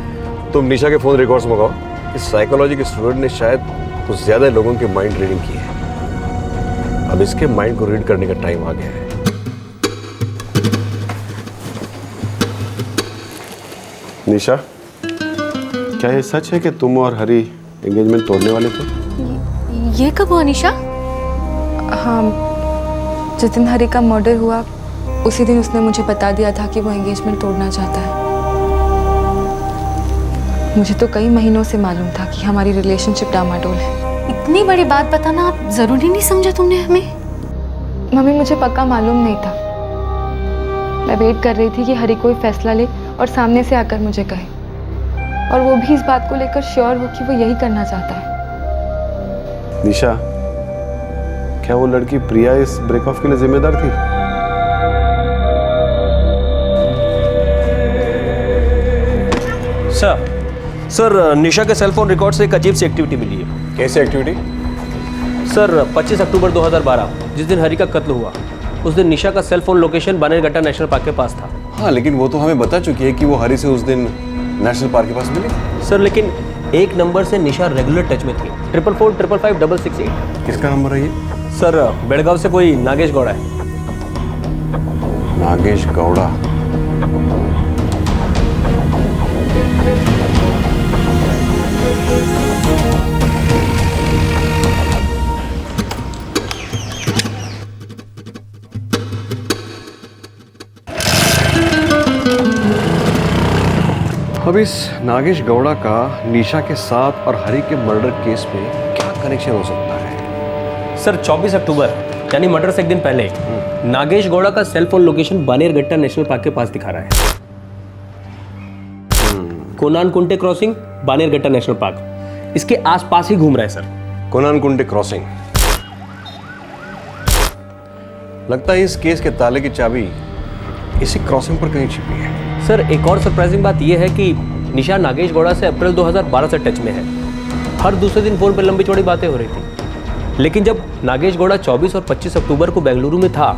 तुम निशा के फ़ोन रिकॉर्ड्स मंगाओ, इस साइकोलॉजी के स्टूडेंट ने शायद कुछ ज़्यादा लोगों की माइंड रीडिंग की है। अब इसके माइंड को रीड करने का टाइम आ गया है। निशा, क्या ये सच है कि तुम और हरी एंगेजमेंट तोड़ने वाले थे? ये कब हुआ निशा? हाँ, जिस दिन हरी का मर्डर हुआ उसी दिन उसने मुझे बता दिया था कि वो एंगेजमेंट तोड़ना चाहता है। मुझे तो कई महीनों से मालूम था कि हमारी रिलेशनशिप डामाडोल है। इतनी बड़ी बात बताना आप जरूरी नहीं समझा तुमने हमें? मम्मी मुझे पक्का मालूम नहीं था। मैं वेट कर रही थी कि हरी कोई फैसला ले और सामने से आकर मुझे कहे, और वो भी इस बात को लेकर श्योर हो कि वो यही करना चाहता है। निशा, क्या वो लड़की प्रिया इस ब्रेकऑफ के लिए जिम्मेदार थी? सर निशा के सेल फोन रिकॉर्ड से एक अजीब सी एक्टिविटी मिली है। कैसी एक्टिविटी? सर 25 अक्टूबर 2012 जिस दिन हरी का कत्ल हुआ, उस दिन निशा का cell phone location Bannerghatta national park के पास था। हाँ, लेकिन वो तो हमें बता चुकी है कि वो हरी से उस दिन नेशनल पार्क के पास मिली। सर लेकिन एक नंबर से निशा रेगुलर टच में थी, 444555668। किसका नंबर है ये? सर बेड़गांव से कोई नागेश गौड़ा है। नागेश गौड़ा? अब इस नागेश गौड़ा का निशा के साथ और हरी के मर्डर केस में क्या कनेक्शन हो सकता है? सर 24 अक्टूबर यानी मर्डर से एक दिन पहले नागेश गौड़ा का cell phone location Bannerghatta national park के पास दिखा रहा है। Konanakunte crossing, Bannerghatta national park, इसके आसपास ही घूम रहा है सर। Connon Kunte crossing. लगता है इस केस के ताले की चाबी इसी क्रॉसिंग पर कहीं छिपी है। सर एक और सरप्राइजिंग बात यह है कि निशा नागेश गौड़ा से अप्रैल 2012 से टच में है। हर दूसरे दिन फोन पर लंबी चौड़ी बातें हो रही थी, लेकिन जब नागेश गौड़ा 24 और 25 अक्टूबर को बेंगलुरु में था,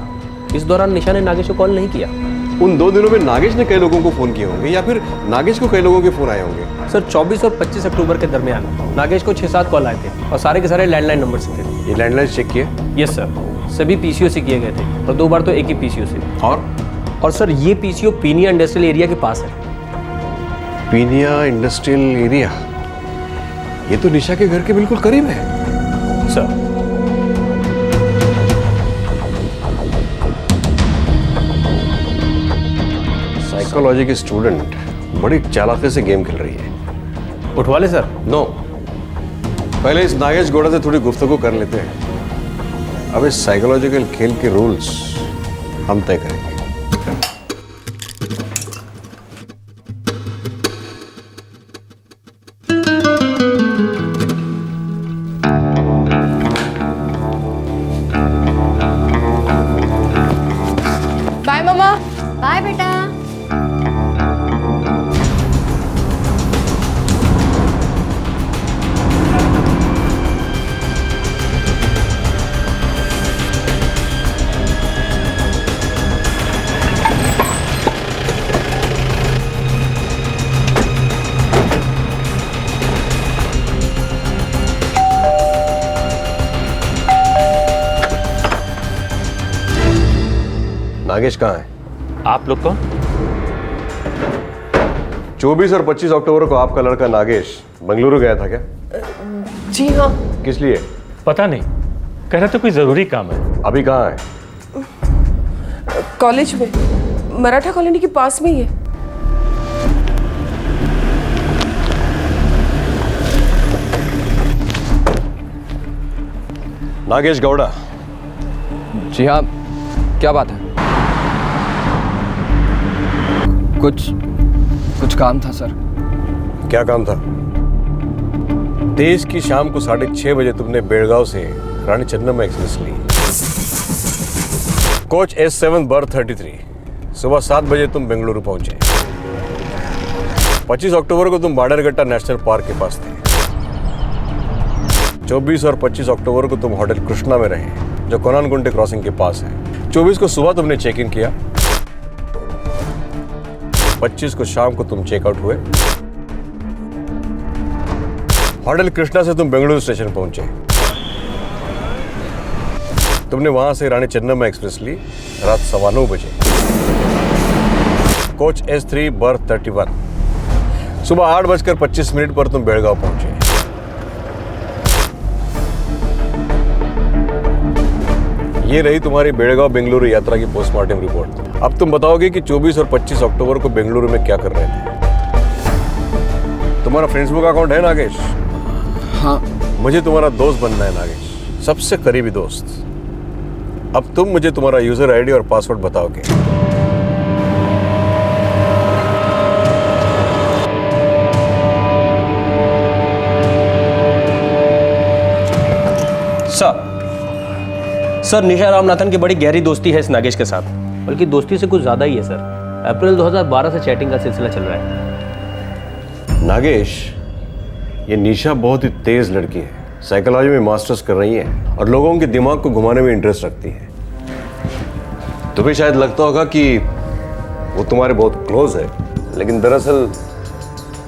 इस दौरान निशा ने नागेश को कॉल नहीं किया। उन 2 दिनों में नागेश ने कई लोगों को फोन किए होंगे या फिर नागेश को कई लोगों के फोन आए होंगे। सर 24 और 25 अक्टूबर के दरमियान नागेश को 6-7 कॉल आए थे और सारे के सारे लैंडलाइन नंबर से थे। ये लैंडलाइन चेक किए? यस सर, सभी पीसीओ से किए गए थे और 2 बार तो एक ही पीसीओ से। और सर ये पीसीओ पीनिया इंडस्ट्रियल एरिया के पास है। पीनिया इंडस्ट्रियल एरिया? ये तो निशा के घर के बिल्कुल करीब है। सर साइकोलॉजी की स्टूडेंट बड़ी चालाकी से गेम खेल रही है। उठवा ले सर? नो, पहले इस नागेश गौड़ा से थोड़ी गुफ्तगू कर लेते हैं। अब इस साइकोलॉजिकल खेल के रूल्स हम तय करेंगे। बाय मम्मा। बाय बेटा। नागेश कहाँ है? आप लोग कौन? 24 और 25 अक्टूबर को आपका लड़का नागेश बेंगलुरु गया था क्या? जी हाँ। किस लिए? पता नहीं, कह रहे थे कोई जरूरी काम है। अभी कहाँ है? कॉलेज में, मराठा कॉलोनी के पास में ही है। नागेश गौड़ा। जी हाँ, क्या बात है? कुछ काम था सर। क्या काम था? 23 की शाम को 6:30 बजे तुमने बेड़गांव से रानी चन्नम्मा एक्सप्रेस ली। Coach S7 berth 33। सुबह 7 बजे तुम बेंगलुरु पहुंचे। 25 अक्टूबर को तुम बानेरघट्टा नेशनल पार्क के पास थे। 24 और 25 अक्टूबर को तुम होटल कृष्णा में रहे, जो कोनान कुंटे क्रॉसिंग के पास है। 24 को सुबह तुमने चेक इन किया। 25 को शाम को तुम चेकआउट हुए। होटल कृष्णा से तुम बेंगलुरु स्टेशन पहुंचे। तुमने वहां से रानी चन्नम्मा एक्सप्रेस ली रात 9:15 बजे। Coach S3 birth 31। सुबह 8:25 पर तुम बेड़गांव पहुंचे। ये रही तुम्हारी बेड़गांव बेंगलुरु यात्रा की पोस्टमार्टम रिपोर्ट। अब तुम बताओगे कि 24 और 25 अक्टूबर को बेंगलुरु में क्या कर रहे थे। तुम्हारा फेसबुक अकाउंट है नागेश? हाँ। मुझे तुम्हारा दोस्त बनना है नागेश, सबसे करीबी दोस्त। अब तुम मुझे तुम्हारा यूजर आईडी और पासवर्ड बताओगे। सर निशा रामनाथन की बड़ी गहरी दोस्ती है इस नागेश के साथ, बल्कि दोस्ती से कुछ ज़्यादा ही है सर। अप्रैल 2012 से चैटिंग का सिलसिला चल रहा है। नागेश, ये निशा बहुत ही तेज लड़की है, साइकोलॉजी में मास्टर्स कर रही है और लोगों के दिमाग को घुमाने में इंटरेस्ट रखती है। तुम्हें शायद लगता होगा कि वो तुम्हारे बहुत क्लोज है, लेकिन दरअसल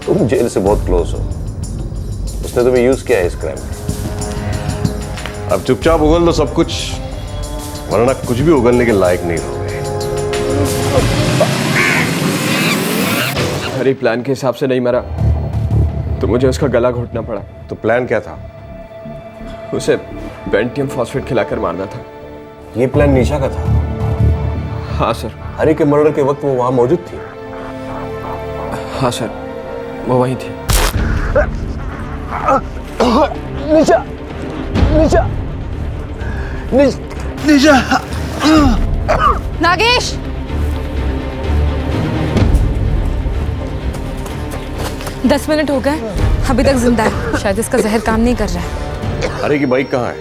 तुम जेल से बहुत क्लोज हो। उसने तुम्हें यूज किया है इस क्राइम में। अब चुपचाप उगल दो सब कुछ, वरना कुछ भी उगलने के लायक नहीं रहोगे। हरी प्लान के हिसाब से नहीं मरा तो मुझे उसका गला घोटना पड़ा। तो प्लान क्या था? उसे बेंटियम फॉस्फेट खिलाकर मारना था। ये प्लान निशा का था? हाँ सर। हरी के मर्डर के वक्त वो वहां मौजूद थी? हाँ सर, वो वहीं थी। निशा निशा निशा नागेश, दस मिनट हो गए, अभी तक जिंदा है। शायद इसका जहर काम नहीं कर रहा है। हरी की बाइक कहाँ है?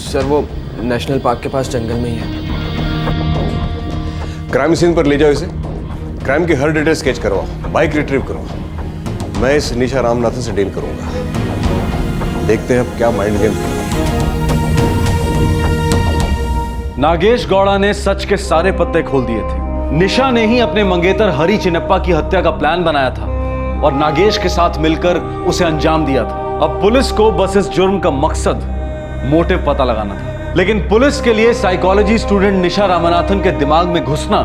सर वो नेशनल पार्क के पास जंगल में ही है। क्राइम सीन पर ले जाओ इसे, क्राइम की हर डिटेल स्केच करवाओ, बाइक रिट्रीव करवाओ। मैं इस निशा रामनाथन से डील करूंगा। देखते हैं अब क्या माइंड गेम। नागेश गौड़ा ने सच के सारे पत्ते खोल दिए थे। निशा ने ही अपने मंगेतर हरी चिन्नप्पा की हत्या का प्लान बनाया था और नागेश के साथ मिलकर उसे अंजाम दिया था। अब पुलिस को बस इस जुर्म का मकसद, मोटिव पता लगाना था। लेकिन पुलिस के लिए साइकोलॉजी स्टूडेंट निशा रामनाथन के दिमाग में घुसना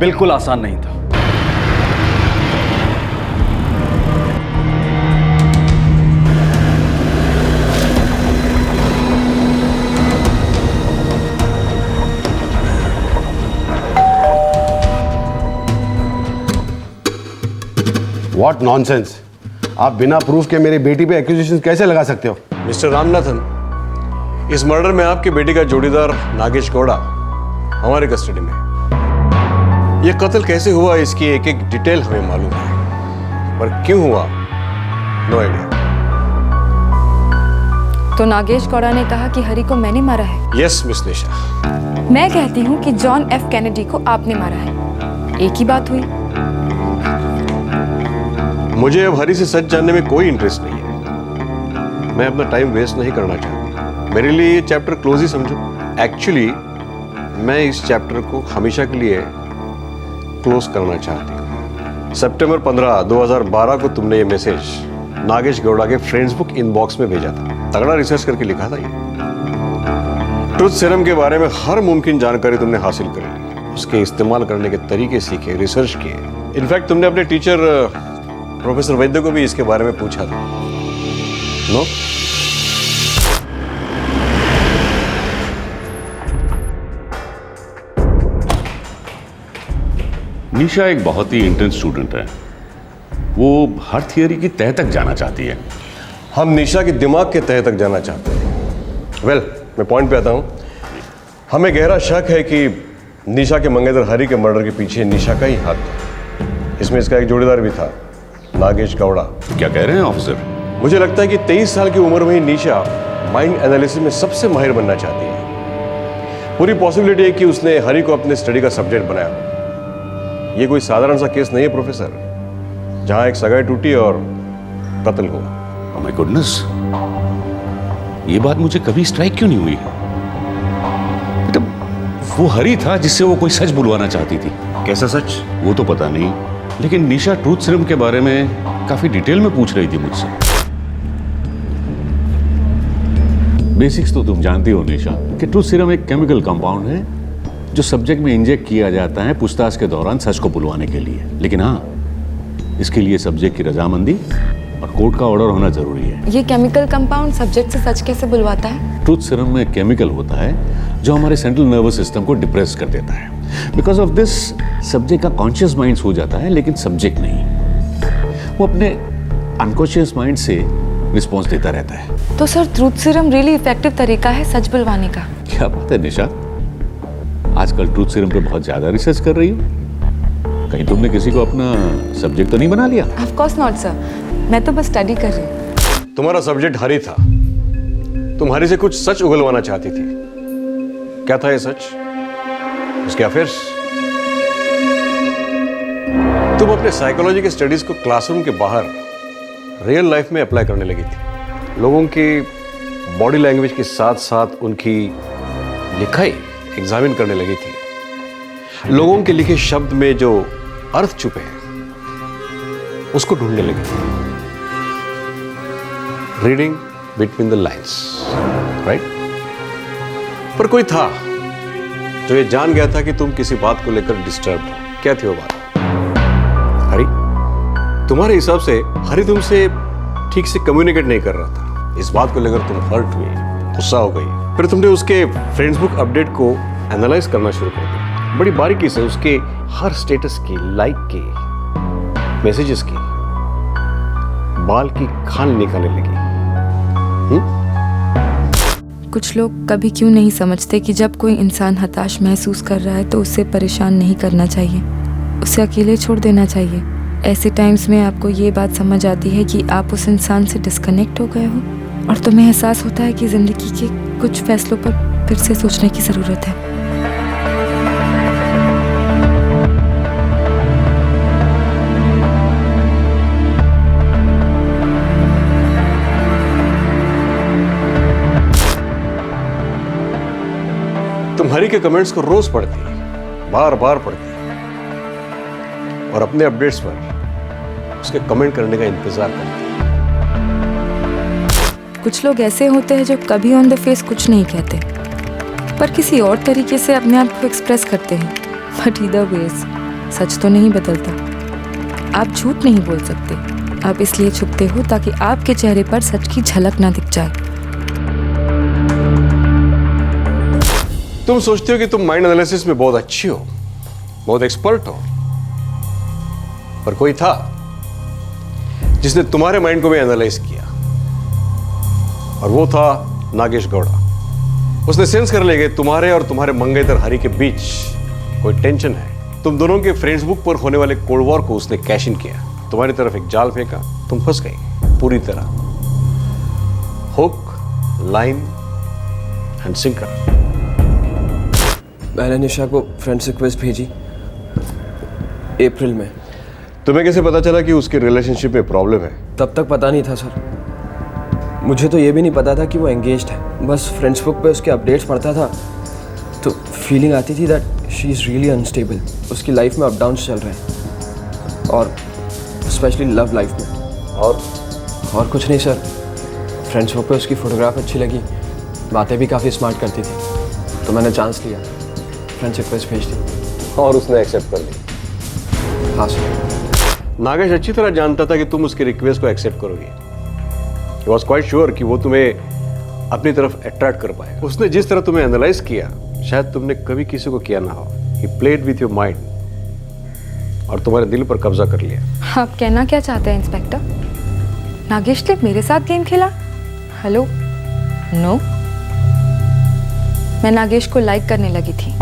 बिल्कुल आसान नहीं था। What nonsense! आप बिना प्रूफ के मेरी बेटी पे एक्यूजेशन कैसे लगा सकते हो? मिस्टर रामनाथन, इस मर्डर में आपकी बेटी का जोड़ीदार नागेश गौड़ा हमारे कस्टडी में है। यह कत्ल कैसे हुआ इसकी एक एक डिटेल हमें मालूम है, पर क्यों हुआ नो आइडिया। तो नागेश गौड़ा ने कहा कि हरी को मैंने मारा है। यस मिस निशा। मैं कहती हूँ कि जॉन एफ कैनेडी को आपने मारा है। एक ही बात हुई। मुझे अब हरी से सच जानने में कोई इंटरेस्ट नहीं है। मैं अपना टाइम वेस्ट नहीं करना चाहता। मेरे लिए ये चैप्टर क्लोज ही समझो। एक्चुअली मैं इस चैप्टर को हमेशा के लिए क्लोज करना चाहती हूँ। सितंबर 15, 2012 को तुमने ये मैसेज नागेश गौड़ा के फ्रेंड्स बुक इनबॉक्स में भेजा था। तगड़ा रिसर्च करके लिखा था ये। ट्रुथ सीरम के बारे में हर मुमकिन जानकारी तुमने हासिल कर ली, उसके इस्तेमाल करने के तरीके सीखे, रिसर्च किए। इनफैक्ट तुमने अपने टीचर प्रोफेसर वैद्य को भी इसके बारे में पूछा था। नो? निशा एक बहुत ही इंटेंस स्टूडेंट है। वो हर थियरी की तह तक जाना चाहती है। हम निशा के दिमाग के तह तक जाना चाहते हैं। वेल, मैं पॉइंट पे आता हूं। हमें गहरा शक है कि निशा के मंगेतर हरी के मर्डर के पीछे निशा का ही हाथ था। इसमें इसका एक जोड़ीदार भी था, नागेश गौड़ा। क्या कह रहे हैं ऑफिसर? मुझे लगता है कि 23 साल की उम्र में ही निशा माइंड एनालिसिस में सबसे माहिर बनना चाहती है। पूरी पॉसिबिलिटी है कि उसने हरी को अपने स्टडी का सब्जेक्ट बनाया। ये कोई साधारण सा केस नहीं है प्रोफेसर, जहां एक सगाई टूटी और कत्ल हुआ। ओह माय गुडनेस, ये बात मुझे कभी स्ट्राइक क्यों नहीं हुई? मतलब वो हरी था जिससे वो कोई सच बुलवाना चाहती थी। कैसा सच वो तो पता नहीं, लेकिन निशा ट्रूथ सीरम के बारे में काफी डिटेल में पूछ रही थी मुझसे। बेसिक्स तो तुम जानती हो निशा कि ट्रूथ सीरम एक केमिकल कंपाउंड है जो सब्जेक्ट में इंजेक्ट किया जाता है पूछताछ के दौरान सच को बुलवाने के लिए। लेकिन हाँ, इसके लिए सब्जेक्ट की रजामंदी और कोर्ट का ऑर्डर होना जरूरी है। ये केमिकल कंपाउंड सब्जेक्ट से सच कैसे बुलवाता है? ट्रूथ सीरम में केमिकल होता है जो हमारे सेंट्रल नर्वस सिस्टम को डिप्रेस कर देता है। बिकॉज ऑफ दिस सब्जेक्ट का कॉन्शियस माइंड हो जाता है, लेकिन सब्जेक्ट नहीं। वो अपने अनकॉन्शियस माइंड से रिस्पॉन्स देता रहता है। तो sir truth serum really effective तरीका है सच बुलवाने का? क्या बात है निशा, आजकल ट्रूथ सीरम पे बहुत ज्यादा रिसर्च कर रही हो। कहीं तुमने किसी को अपना सब्जेक्ट तो नहीं बना लिया? ऑफ कोर्स नॉट सर, मैं तो बस स्टडी कर रही हूँ। तुम्हारा सब्जेक्ट हरी था, तुम हरी से कुछ सच उगलवाना चाहती थी। क्या था ये सच? उसके अफेयर्स? तुम अपने साइकोलॉजी के स्टडीज को क्लासरूम के बाहर रियल लाइफ में अप्लाई करने लगी थी। लोगों की बॉडी लैंग्वेज के साथ साथ उनकी लिखाई एग्जामिन करने लगी थी। लोगों के लिखे शब्द में जो अर्थ छुपे हैं उसको ढूंढने लगी थी। Reading between the lines, right? पर कोई था जो ये जान गया था कि तुम किसी बात को लेकर डिस्टर्ब हो। क्या थी वो बात? हरी। तुम्हारे हिसाब से हरी तुमसे ठीक से कम्युनिकेट नहीं कर रहा था। इस बात को लेकर तुम हर्ट हुई, गुस्सा हो गई। फिर तुमने उसके फेसबुक अपडेट को एनालाइज करना शुरू कर दिया। बड़ी बारीकी से उसके हर स्टेटस की, लाइक की, मैसेजेस की बाल की खाल निकालने लगी। कुछ लोग कभी क्यों नहीं समझते कि जब कोई इंसान हताश महसूस कर रहा है तो उसे परेशान नहीं करना चाहिए, उसे अकेले छोड़ देना चाहिए। ऐसे टाइम्स में आपको ये बात समझ आती है कि आप उस इंसान से डिस्कनेक्ट हो गए हो और तुम्हें एहसास होता है कि ज़िंदगी के कुछ फैसलों पर फिर से सोचने की ज़रूरत है। तुम हरी के कमेंट्स को रोज पढ़ती, बार बार पढ़ती और अपने अपडेट्स पर उसके कमेंट करने का इंतजार करती। कुछ लोग ऐसे होते हैं जो कभी ऑन द फेस कुछ नहीं कहते पर किसी और तरीके से अपने आप को एक्सप्रेस करते हैं। बट ईदर वेज सच तो नहीं बदलता। आप झूठ नहीं बोल सकते, आप इसलिए छुपते हो ताकि आपके चेहरे पर सच की झलक ना दिख जाए। तुम सोचते हो कि तुम माइंड एनालिसिस में बहुत अच्छी हो, बहुत एक्सपर्ट हो, पर कोई था जिसने तुम्हारे माइंड को भी एनालाइज किया और वो था नागेश गौड़ा। उसने सेंस कर लिया कि तुम्हारे और तुम्हारे मंगेतर हरी के बीच कोई टेंशन है। तुम दोनों के फेसबुक पर होने वाले कोल्ड वॉर को उसने कैश इन किया। तुम्हारी तरफ एक जाल फेंका, तुम फंस गई पूरी तरह। Hook, line and sinker. मैंने निशा को फ्रेंड्स रिक्वेस्ट भेजी अप्रैल में। तुम्हें कैसे पता चला कि उसके रिलेशनशिप में प्रॉब्लम है? तब तक पता नहीं था सर। मुझे तो ये भी नहीं पता था कि वो एंगेज्ड है। बस फेसबुक पे उसके अपडेट्स पढ़ता था तो फीलिंग आती थी that she is really unstable. उसकी लाइफ में अप डाउन्स चल रहे हैं और स्पेशली लव लाइफ में। और कुछ नहीं सर, फेसबुक पे उसकी फ़ोटोग्राफ अच्छी लगी, बातें भी काफ़ी स्मार्ट करती थी तो मैंने चांस लिया, फ्रेंड्स रिक्वेस्ट भेज दी और उसने एक्सेप्ट कर ली। हाँ सर। नागेश अच्छी तरह जानता था कि तुम उसकी रिक्वेस्ट को एक्सेप्ट करोगे। He was quite sure कि वो तुम्हें अपनी तरफ अट्रैक्ट कर पाएगा। उसने जिस तरह तुम्हें एनालाइज किया शायद तुमने कभी किसी को किया ना हो। He played with your mind और तुम्हारे दिल पर कब्जा कर लिया। आप कहना क्या चाहते हैं इंस्पेक्टर? नागेश ने मेरे साथ गेम खेला? Hello, no. मैं नागेश को लाइक करने लगी थी।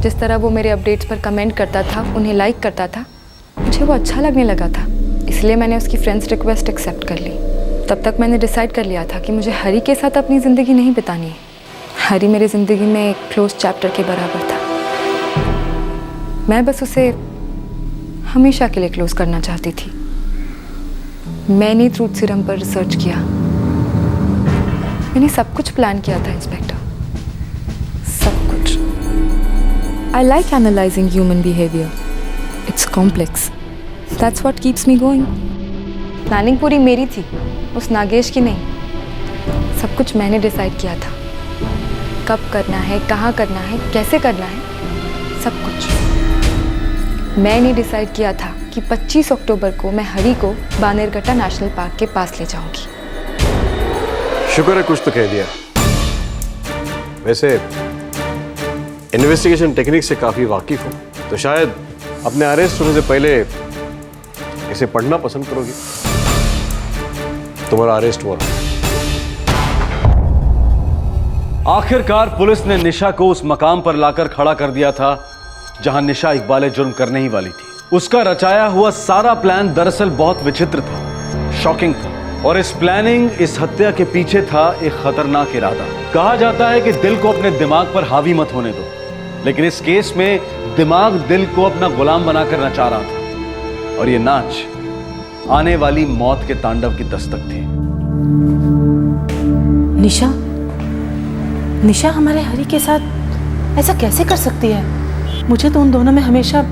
जिस तरह वो मेरे अपडेट्स पर कमेंट करता था, उन्हें लाइक करता था, मुझे वो अच्छा लगने लगा था। इसलिए मैंने उसकी फ्रेंड्स रिक्वेस्ट एक्सेप्ट कर ली। तब तक मैंने डिसाइड कर लिया था कि मुझे हरी के साथ अपनी ज़िंदगी नहीं बितानी है। हरी मेरी ज़िंदगी में एक क्लोज चैप्टर के बराबर था। मैं बस उसे हमेशा के लिए क्लोज करना चाहती थी। मैंने ट्रूथ सीरम पर रिसर्च किया, मैंने सब कुछ प्लान किया था इंस्पेक्टर, सब कुछ। I like analyzing human behavior. It's complex. That's what keeps me going. Planning पूरी मेरी थी, उस नागेश की नहीं। सब कुछ मैंने डिसाइड किया था, कब करना है, कहाँ करना है, कैसे करना है, सब कुछ मैंने डिसाइड किया था कि 25 अक्टूबर को मैं हरी को बानेरघट्टा नेशनल पार्क के पास ले जाऊंगी। शुक्र है कुछ तो कह दिया। वैसे इन्वेस्टिगेशन टेक्निक से काफ़ी वाकिफ हूँ तो शायद अपने अरेस्ट होने से पहले इसे पढ़ना पसंद करोगे? तुम्हारा अरेस्ट वारंट। आखिरकार पुलिस ने निशा को उस मकाम पर लाकर खड़ा कर दिया था जहां निशा इकबाल जुर्म करने ही वाली थी। उसका रचाया हुआ सारा प्लान दरअसल बहुत विचित्र था, शॉकिंग था, और इस प्लानिंग, इस हत्या के पीछे था एक खतरनाक इरादा। कहा जाता है कि दिल को अपने दिमाग पर हावी मत होने दो, लेकिन इस केस में दिमाग दिल को अपना गुलाम बनाकर नचा रहा था, और ये नाच आने वाली मौत के तांडव की दस्तक थी। निशा हमारे हरी के साथ ऐसा कैसे कर सकती है? मुझे तो उन दोनों में हमेशा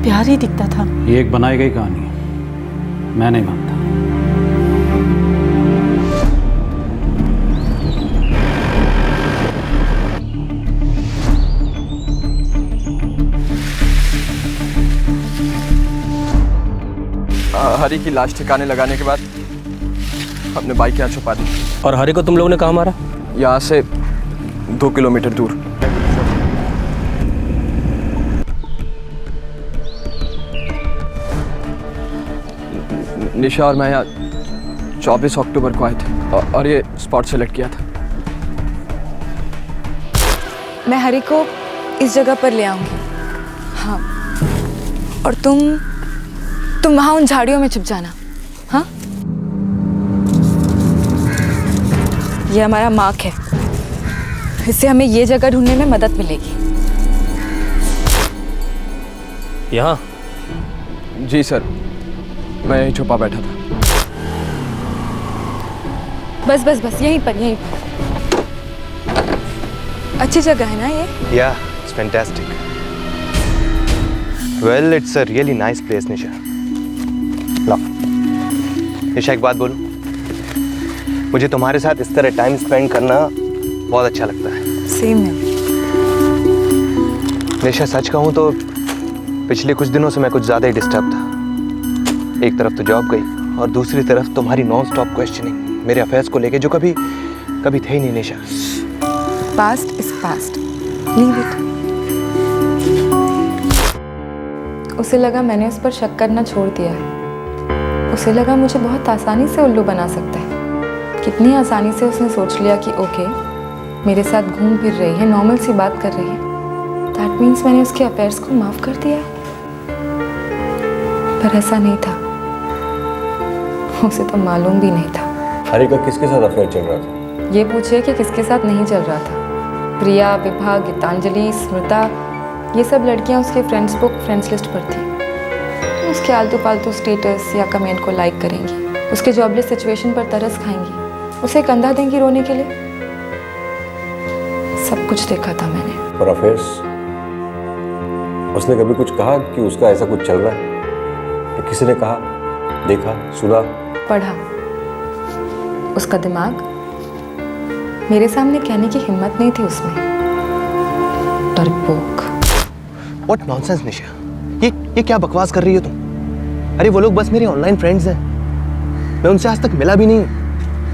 प्यार ही दिखता था। ये एक बनाई गई कहानी है, मैं नहीं मानता। हरी की लाश ठिकाने लगाने के बाद हमने बाइक यहाँ छुपा दी। और हरी को तुम लोगों ने कहाँ मारा? यहाँ से 2 किलोमीटर दूर। निशा और मैं यहाँ 24 अक्टूबर को आए थे और ये स्पॉट सेलेक्ट किया था। मैं हरी को इस जगह पर ले आऊंगी। हाँ, और तुम वहां उन झाड़ियों में छुप जाना। हाँ, ये हमारा मार्क है, इससे हमें ये जगह ढूंढने में मदद मिलेगी। यहाँ? जी सर, मैं यहीं छुपा बैठा था। बस यहीं पर। अच्छी जगह है ना ये? Yeah, it's fantastic. Well, it's a really nice place, निशा। लो, निशा एक बात बोलूं? मुझे तुम्हारे साथ इस तरह टाइम स्पेंड करना बहुत अच्छा लगता है। सेम है। निशा सच कहूं तो पिछले कुछ दिनों से मैं कुछ ज़्यादा ही डिस्टर्ब था। एक तरफ तो जॉब गई और दूसरी तरफ तुम्हारी नॉन स्टॉप क्वेश्चनिंग मेरे अफेयर्स को लेके, जो कभी थे ही नहीं निशा। Past is past. Leave it. उसे लगा मैंने उस पर शक करना छोड़ दिया है। उसे लगा मुझे बहुत आसानी से उल्लू बना सकता है। कितनी आसानी से उसने सोच लिया कि ओके, मेरे साथ घूम फिर रही है, नॉर्मल सी बात कर रही है, दैट मीन्स मैंने उसके अफेयर्स को माफ कर दिया। पर ऐसा नहीं था, उसे तो मालूम भी नहीं था। हरी का किसके साथ अफेयर चल रहा था? ये पूछिए कि किसके साथ नहीं चल रहा था। प्रिया, विभा, गीतांजलि, स्मृता, ये सब लड़कियां उसके फ्रेंड्स लिस्ट पर थी। तो उसके आलतू फालतू स्टेटस या कमेंट को लाइक करेंगी, उसके जॉबलेस सिचुएशन पर तरस खाएंगी, उसे कंधा देंगी रोने के लिए। सब कुछ देखा था मैंने। पर अफेयर्स, उसने कभी कुछ कहा कि उसका ऐसा कुछ चल रहा है? या किसी ने कहा, देखा, सुना, पढ़ा? उसका दिमाग मेरे सामने कहने की हिम्मत नहीं थी उसमें। डरपोक। What nonsense निशा, ये क्या बकवास कर रही हो तुम? अरे वो लोग बस मेरे ऑनलाइन फ्रेंड्स हैं। मैं उनसे आज तक मिला भी नहीं,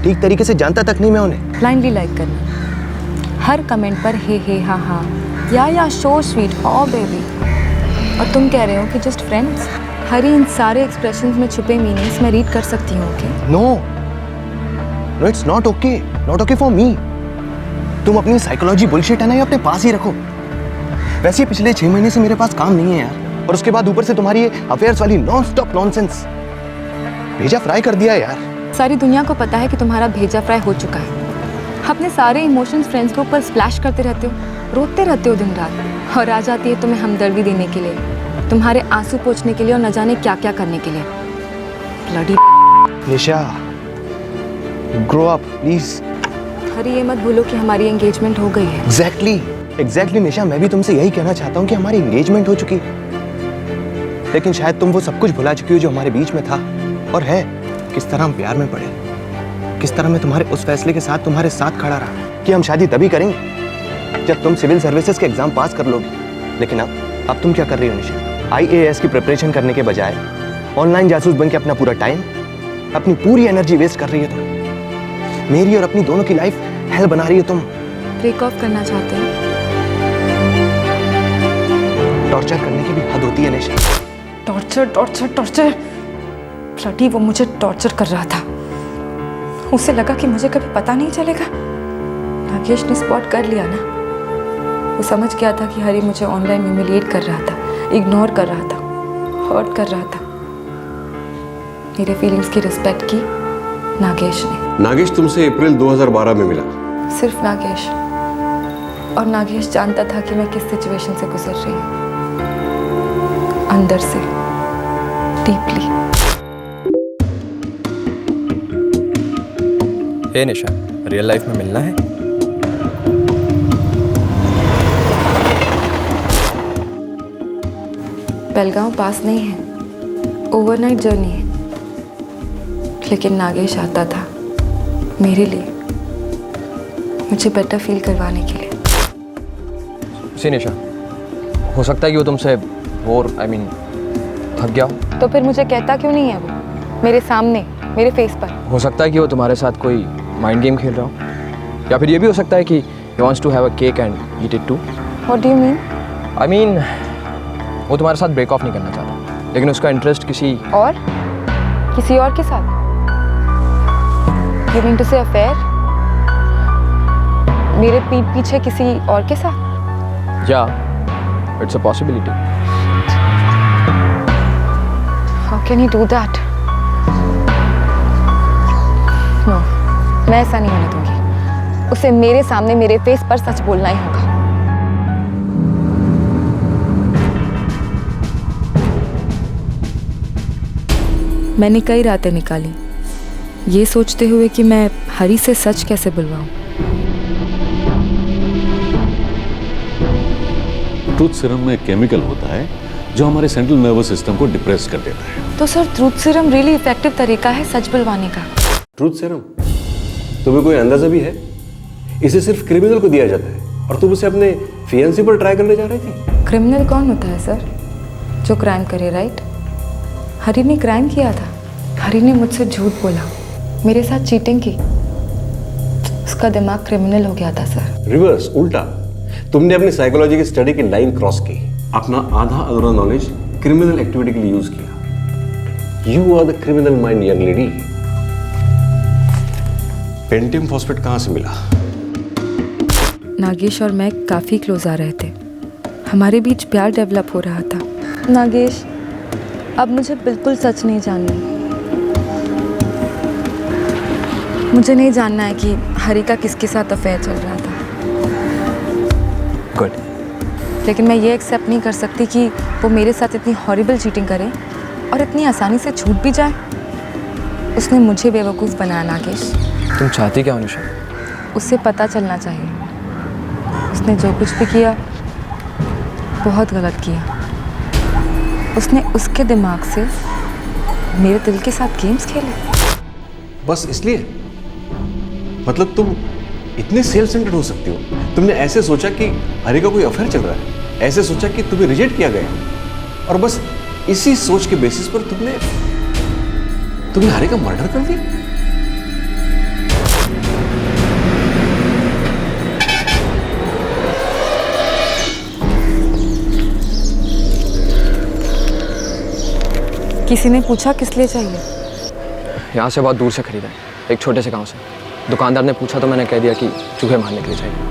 ठीक तरीके से जानता तक नहीं मैं उन्हें। ब्लाइंडली लाइक करना, हर कमेंट पर हे हाँ या शो स्वीट ओ बेबी। और तुम कह रहे हो कि जस्ट फ्रेंड्स? हरी, इन सारे एक्सप्रेशंस में छुपे मीनिंग्स मैं रीड कर सकती हूँ। Okay? No, it's not okay for me. तुम अपनी साइकोलॉजी बुलशिट है ना, ये अपने पास ही रखो। वैसे पिछले 6 महीने से मेरे पास काम नहीं है यार, और उसके बाद ऊपर से तुम्हारी ये अफेयर्स वाली नॉन स्टॉप नॉनसेंस। भेजा फ्राई कर दिया यार। सारी दुनिया को पता है कि तुम्हारा भेजा फ्राई हो चुका है। अपने सारे इमोशंस फ्रेंड्स ग्रुप पर स्प्लैश करते रहते हो, रोते रहते हो दिन रात, और आ जाती है तुम्हें हमदर्दी देने के लिए, तुम्हारे आंसू पोंछने के लिए और न जाने क्या क्या करने के लिए। Bloody Nisha, grow up please. Hari, ये मत भूलो कि हमारी एंगेजमेंट हो गई है। एग्जैक्टली निशा, मैं भी तुमसे यही कहना चाहता हूँ कि हमारी एंगेजमेंट हो चुकी, लेकिन शायद तुम वो सब कुछ भुला चुकी हो जो हमारे बीच में था और है। किस तरह हम प्यार में पड़े, किस तरह मैं तुम्हारे उस फैसले के साथ तुम्हारे साथ खड़ा रहा कि हम शादी तभी करेंगे जब तुम सिविल सर्विसेज के एग्जाम पास कर लोगी। लेकिन अब तुम क्या कर रही हो निशा? IAS की प्रिपरेशन करने के बजाय ऑनलाइन जासूस बन के अपना पूरा टाइम, अपनी पूरी एनर्जी वेस्ट कर रही हो तुम। मेरी और अपनी दोनों की लाइफ हेल बना रही हो तुम। ब्रेक ऑफ करना चाहते हो? टॉर्चर करने की भी हद होती है निशा। टॉर्चर? ब्लडी वो मुझे टॉर्चर कर रहा था। उसे लगा कि मुझे कभी पता नहीं चलेगा। नागेश ने स्पॉट कर लिया ना। वो समझ गया था कि हरी मुझे ऑनलाइन ह्यूमिलिएट कर रहा था, इग्नोर कर रहा था, हर्ट कर रहा था। मेरे फीलिंग्स की रिस्पेक्ट की नागेश ने। नागेश तुमसे अप्रैल 2012 में मिला? सिर्फ नागेश। और नागेश जानता था कि मैं किस सिचुएशन से गुजर रही हूँ, अंदर से, डीपली। हे निशा, रियल लाइफ में मिलना है? बेलगांव पास नहीं है, ओवरनाइट जर्नी है। लेकिन नागेश आता था मेरे लिए, मुझे बेटर फील करवाने के लिए। सी निशा, हो सकता है कि वो तुमसे थक गया हो। तो फिर मुझे कहता क्यों नहीं है वो, मेरे सामने, मेरे फेस पर? हो सकता है कि वो तुम्हारे साथ कोई माइंड गेम खेल रहा हो, या फिर ये भी हो सकता है कि he wants to have a cake and eat it too. What do you mean? I mean, वो तुम्हारे साथ ब्रेक ऑफ नहीं करना चाहता, लेकिन उसका इंटरेस्ट किसी और के साथ। You mean to say affair? मेरे पीठ पीछे किसी और के साथ? Yeah, it's a possibility. How can he do that? No, मैं ऐसा नहीं होने दूंगी। उसे मेरे सामने, मेरे फेस पर सच बोलना ही होगा। मैंने कई रातें निकाली, ये सोचते हुए कि मैं हरी से सच कैसे बुलवाऊं। ट्रूथ सीरम में केमिकल होता है जो हमारे सेंट्रल नर्वस सिस्टम को डिप्रेस कर देता है। तो sir, truth serum really effective तरीका है सच बुलवाने का? Truth serum? तुम्हें कोई अंदाजा भी है? इसे सिर्फ क्रिमिनल को दिया जाता है और तुम उसे अपने फियांसी पर ट्राई करने जा रही थी। क्रिमिनल कौन होता है सर? जो क्राइम करे, राइट? हरी ने क्राइम किया था। हरी ने मुझसे झूठ बोला, मेरे साथ चीटिंग की। उसका दिमाग क्रिमिनल हो गया था सर। रिवर्स, उल्टा। तुमने अपनी साइकोलॉजी की स्टडी की लाइन क्रॉस की, अपना आधा अधूरा नॉलेज क्रिमिनल एक्टिविटी के लिए यूज किया। You are the criminal mind young lady. Pentium phosphate कहां से मिला? नागेश और मैं काफी क्लोज आ रहे थे, हमारे बीच प्यार डेवलप हो रहा था। नागेश, अब मुझे बिल्कुल सच नहीं जानना। मुझे नहीं जानना है कि हरी का किसके साथ अफेयर चल रहा था। गुड। लेकिन मैं ये एक्सेप्ट नहीं कर सकती कि वो मेरे साथ इतनी हॉरिबल चीटिंग करे और इतनी आसानी से छूट भी जाए। उसने मुझे बेवकूफ़ बनाया नागेश। तुम चाहती क्या हो निशा? उसे पता चलना चाहिए उसने जो कुछ भी किया बहुत गलत किया। उसने उसके दिमाग से मेरे दिल के साथ गेम्स खेले। बस इसलिए? मतलब तुम इतने सेल्फ सेंटर्ड हो सकती हो? तुमने ऐसे सोचा कि हरी का कोई अफेयर चल रहा है, ऐसे सोचा कि तुम्हें रिजेक्ट किया गया, और बस इसी सोच के बेसिस पर तुमने हरी का मर्डर कर दिया? किसी ने पूछा किस लिए चाहिए? यहाँ से बहुत दूर से खरीदा है, एक छोटे से गांव से। दुकानदार ने पूछा तो मैंने कह दिया कि चूहे मारने के लिए चाहिए।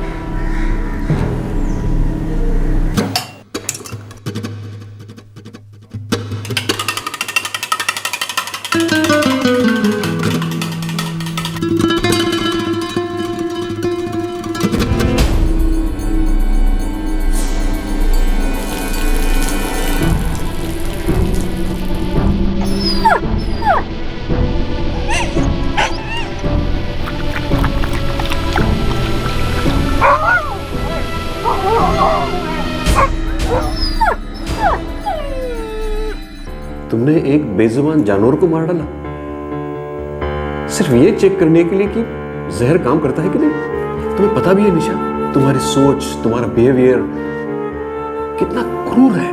तुमने एक बेजुबान जानवर को मार डाला सिर्फ ये चेक करने के लिए कि जहर काम करता है कि नहीं। तुम्हें पता भी है निशा, तुम्हारी सोच, तुम्हारा बिहेवियर कितना क्रूर है।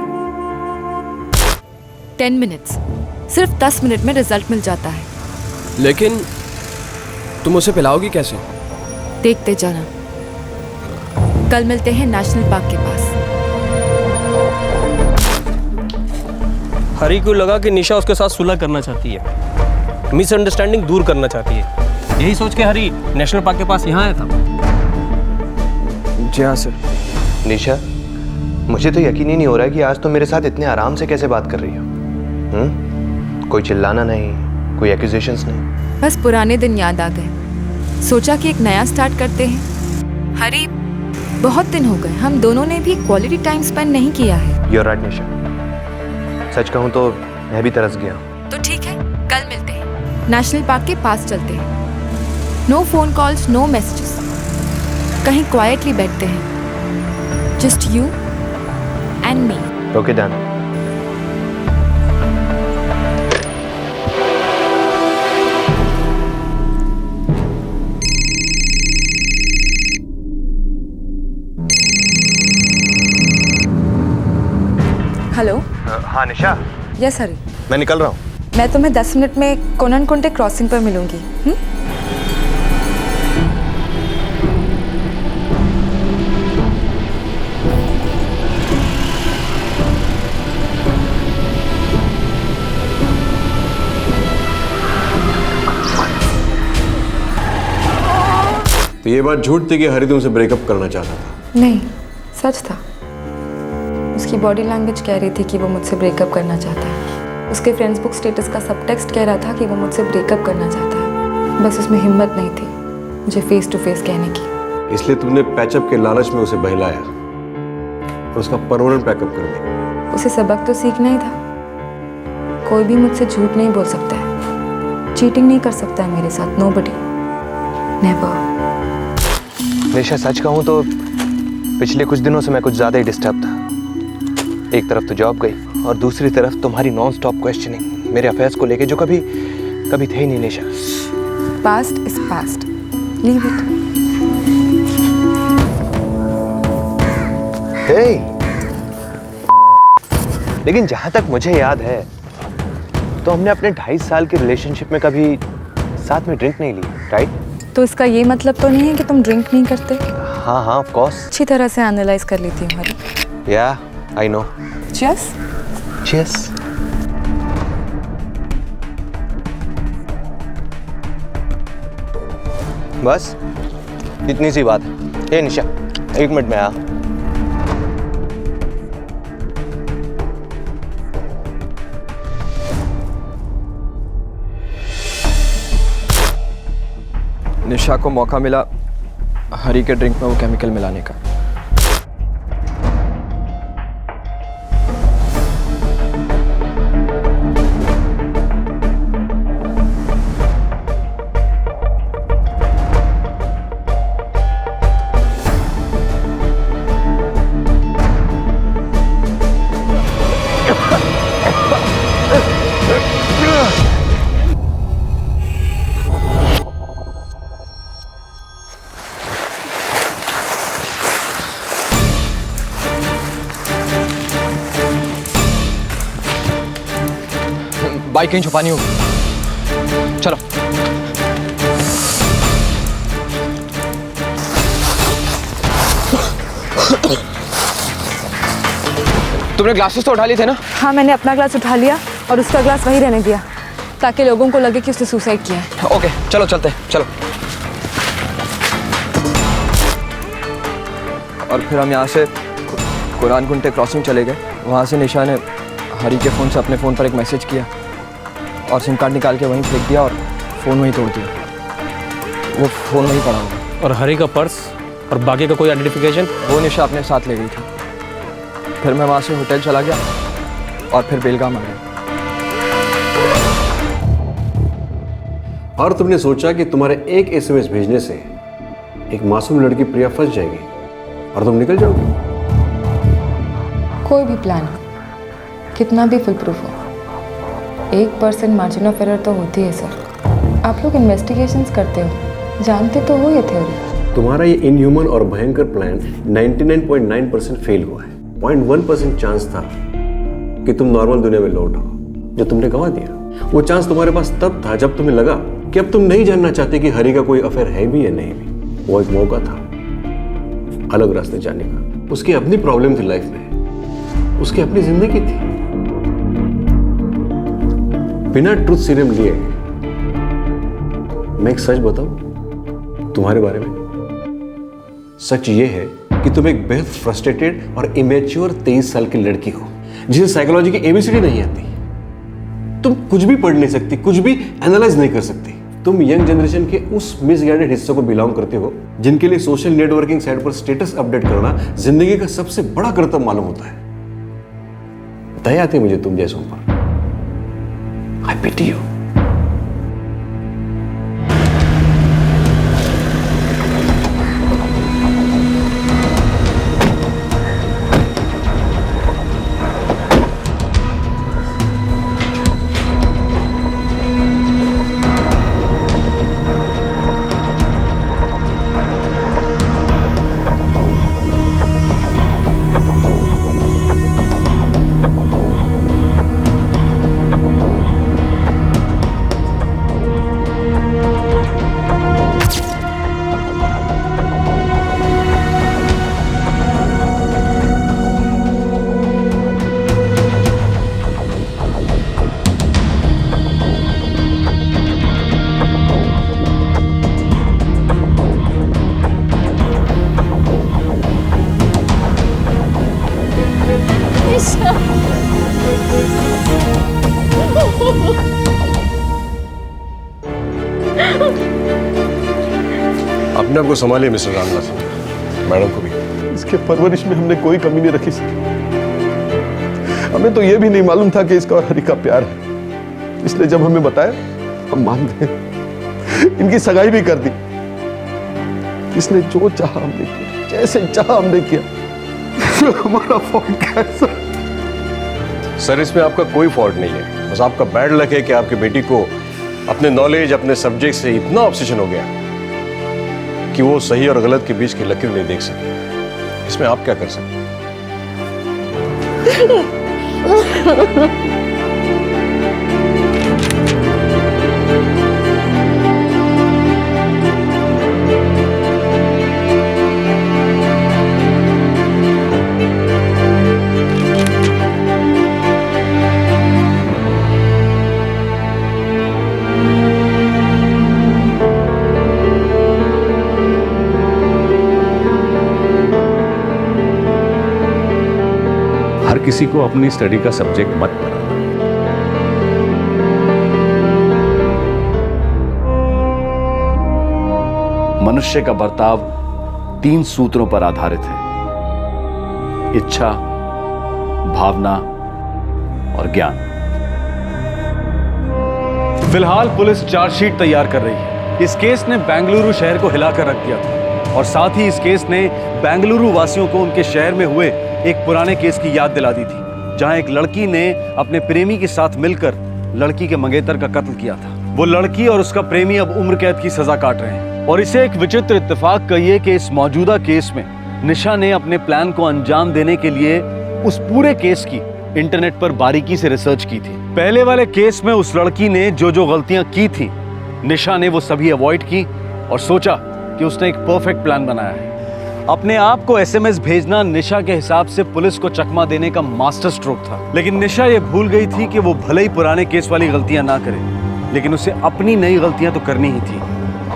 10 मिनट्स, सिर्फ 10 मिनट में रिजल्ट मिल जाता है। लेकिन तुम उसे पिलाओगी कैसे? देखते जाना। कल मिलते हैं नेशनल पार्क के पास। हरी को लगा कि निशा उसके साथ सुलह करना चाहती है, मिसअंडरस्टैंडिंग दूर करना चाहती है। यही सोच के हरी नेशनल पार्क के पास यहाँ आया था। जी हाँ सर। निशा, मुझे तो यकीन ही नहीं हो रहा है कि आज तुम मेरे साथ इतने आराम से कैसे बात कर रही हो। कोई चिल्लाना नहीं, कोई एक्यूजेशंस नहीं। बस पुराने दिन याद आ गए, सोचा कि एक नया स्टार्ट करते हैं। हरी, बहुत दिन हो गए, हम दोनों ने भी क्वालिटी टाइम स्पेंड नहीं किया है। You're right, निशा। सच कहूँ तो मैं भी तरस गया। तो ठीक है, कल मिलते हैं, नेशनल पार्क के पास चलते हैं। No phone calls, no messages, कहीं क्वाइटली बैठते हैं, just you and me. Okay done. Hello. हाँ निशा। यस हरी। मैं निकल रहा हूँ। मैं तुम्हें 10 मिनट में कोननकुंटे क्रॉसिंग पर मिलूंगी। तो ये बात झूठ थी कि हरी तुमसे ब्रेकअप करना चाहता था? नहीं, सच था। उसकी बॉडी लैंग्वेज कह रही थी कि वो मुझसे ब्रेकअप करना चाहता है। उसके फ्रेंड्स बुक स्टेटस का सब टेक्स्ट कह रहा था कि वो मुझसे ब्रेकअप करना चाहता है। बस उसमें हिम्मत नहीं थी मुझे फेस टू फेस कहने की। इसलिए तुमने पैचअप के लालच में उसे बहलाया और उसका परमानेंट पैकअप कर दिया। उसे सबक तो सीखना ही था। कोई भी मुझसे झूठ नहीं बोल सकता है, चीटिंग नहीं कर सकता है मेरे साथ। Nobody, never. निशा, सच कहूँ तो पिछले कुछ दिनों से मैं कुछ ज़्यादा ही डिस्टर्ब था। एक तरफ तो जॉब गई और दूसरी तरफ तुम्हारी नॉन स्टॉप क्वेश्चनिंग मेरे अफेयर्स को लेके, जो कभी थे ही नहीं। Nisha, past is past, leave it. Hey, लेकिन जहां तक मुझे याद है तो हमने अपने 2.5 साल के रिलेशनशिप में कभी साथ में ड्रिंक नहीं ली, राइट? तो इसका ये मतलब तो नहीं है कि तुम ड्रिंक नहीं करते? हाँ हाँ, ऑफ कोर्स। अच्छी तरह से एनालाइज कर लेती हूँ हरी। या, आई नो। Cheers. Cheers. बस इतनी सी बात है। ए निशा, 1 मिनट में आ। निशा को मौका मिला हरी के ड्रिंक में वो केमिकल मिलाने का। बाइक कहीं छुपानी होगी, चलो। तुमने ग्लासेस तो उठा लिए थे ना? हाँ, मैंने अपना ग्लास उठा लिया और उसका ग्लास वहीं रहने दिया ताकि लोगों को लगे कि उसने सुसाइड किया है। ओके, चलो चलते हैं, चलो। और फिर हम यहाँ से कोननकुंटे क्रॉसिंग चले गए। वहाँ से निशा ने हरी के फ़ोन से अपने फ़ोन पर एक मैसेज किया और सिम कार्ड निकाल के वहीं फेंक दिया और फ़ोन वहीं तोड़ दिया। वो फ़ोन वहीं पड़ा हुआ। और हरी का पर्स और बाकी का कोई आइडेंटिफिकेशन? वो निशा अपने साथ ले गई थी। फिर मैं वहाँ से होटल चला गया और फिर बेलगाम आ गया। और तुमने सोचा कि तुम्हारे एक SMS भेजने से एक मासूम लड़की प्रिया फंस जाएगी और तुम निकल जाओगे? कोई भी प्लान हो, कितना भी फुल प्रूफ हो, 1% मार्जिन ऑफ एरर तो होती है सर। आप लोग इन्वेस्टिगेशंस करते हो, जानते तो हो ये थ्योरी। तुम्हारा ये इनह्यूमन और भयंकर प्लान 99.9% फेल हुआ है। 0.1% चांस था कि तुम नॉर्मल दुनिया में लौट आओ, जो तुमने गंवा दिया। वो चांस तुम्हारे पास तब था जब तुम्हें लगा कि अब तुम नहीं जानना चाहते कि हरी का कोई अफेयर है भी या नहीं भी। वो एक मौका था अलग रास्ते जाने का। उसकी अपनी प्रॉब्लम थी लाइफ में, उसकी अपनी जिंदगी थी। बिना ट्रुथ सीरम लिए मैं एक सच बताऊं तुम्हारे बारे में। सच ये है कि तुम एक बेहद फ्रस्ट्रेटेड और इमेच्योर 23 साल की लड़की हो जिसे साइकोलॉजी की एबीसीडी नहीं आती। तुम कुछ भी पढ़ नहीं सकती, कुछ भी एनालाइज नहीं कर सकती। तुम यंग जनरेशन के उस मिसगाइडेड हिस्से को बिलोंग करते हो जिनके लिए सोशल नेटवर्किंग साइट पर स्टेटस अपडेट करना जिंदगी का सबसे बड़ा कर्तव्य मालूम होता है। दया आती मुझे तुम जैसों पर। आई पिटी यू। अपने आपको संभालिए मिस्टर रामदास, मैडम को भी। इसके परवरिश में हमने कोई कमी नहीं रखी सर। हमें तो यह भी नहीं मालूम था कि इसका और हरी का प्यार है, इसलिए जब हमें बताया हम मान गए। इनकी सगाई भी कर दी। इसने जो चाहा हमने किया, जैसे चाहा हमने किया। हमारा फॉल्ट क्या है सर? सर इसमें आपका कोई फॉल्ट नहीं है, बस आपका बैड लक है कि आपकी बेटी को अपने नॉलेज, अपने सब्जेक्ट से इतना ऑब्सेशन हो गया कि वो सही और गलत के बीच की लकीर नहीं देख सके। इसमें आप क्या कर सकते हैं? हर किसी को अपनी स्टडी का सब्जेक्ट मत बनाना। मनुष्य का बर्ताव 3 सूत्रों पर आधारित है: इच्छा, भावना और ज्ञान। फिलहाल पुलिस चार्जशीट तैयार कर रही है। इस केस ने बेंगलुरु शहर को हिलाकर रख दिया था और साथ ही इस केस ने बेंगलुरु वासियों को उनके शहर में हुए एक पुराने केस की याद दिला दी थी, जहां एक लड़की ने अपने प्रेमी के साथ मिलकर लड़की के मंगेतर का कत्ल किया था। वो लड़की और उसका प्रेमी अब उम्र कैद की सजा काट रहे हैं। और इसे एक विचित्र इत्तेफाक कहिए कि इस मौजूदा केस में निशा ने अपने प्लान को अंजाम देने के लिए उस पूरे केस की इंटरनेट पर बारीकी से रिसर्च की थी। पहले वाले केस में उस लड़की ने जो जो गलतियां की थी, निशा ने वो सभी अवॉइड की और सोचा कि उसने एक परफेक्ट प्लान बनाया है। अपने आप को एसएमएस भेजना निशा के हिसाब से पुलिस को चकमा देने का मास्टर स्ट्रोक था। लेकिन निशा ये भूल गई थी कि वो भले ही पुराने केस वाली गलतियां ना करे, लेकिन उसे अपनी नई गलतियां तो करनी ही थी,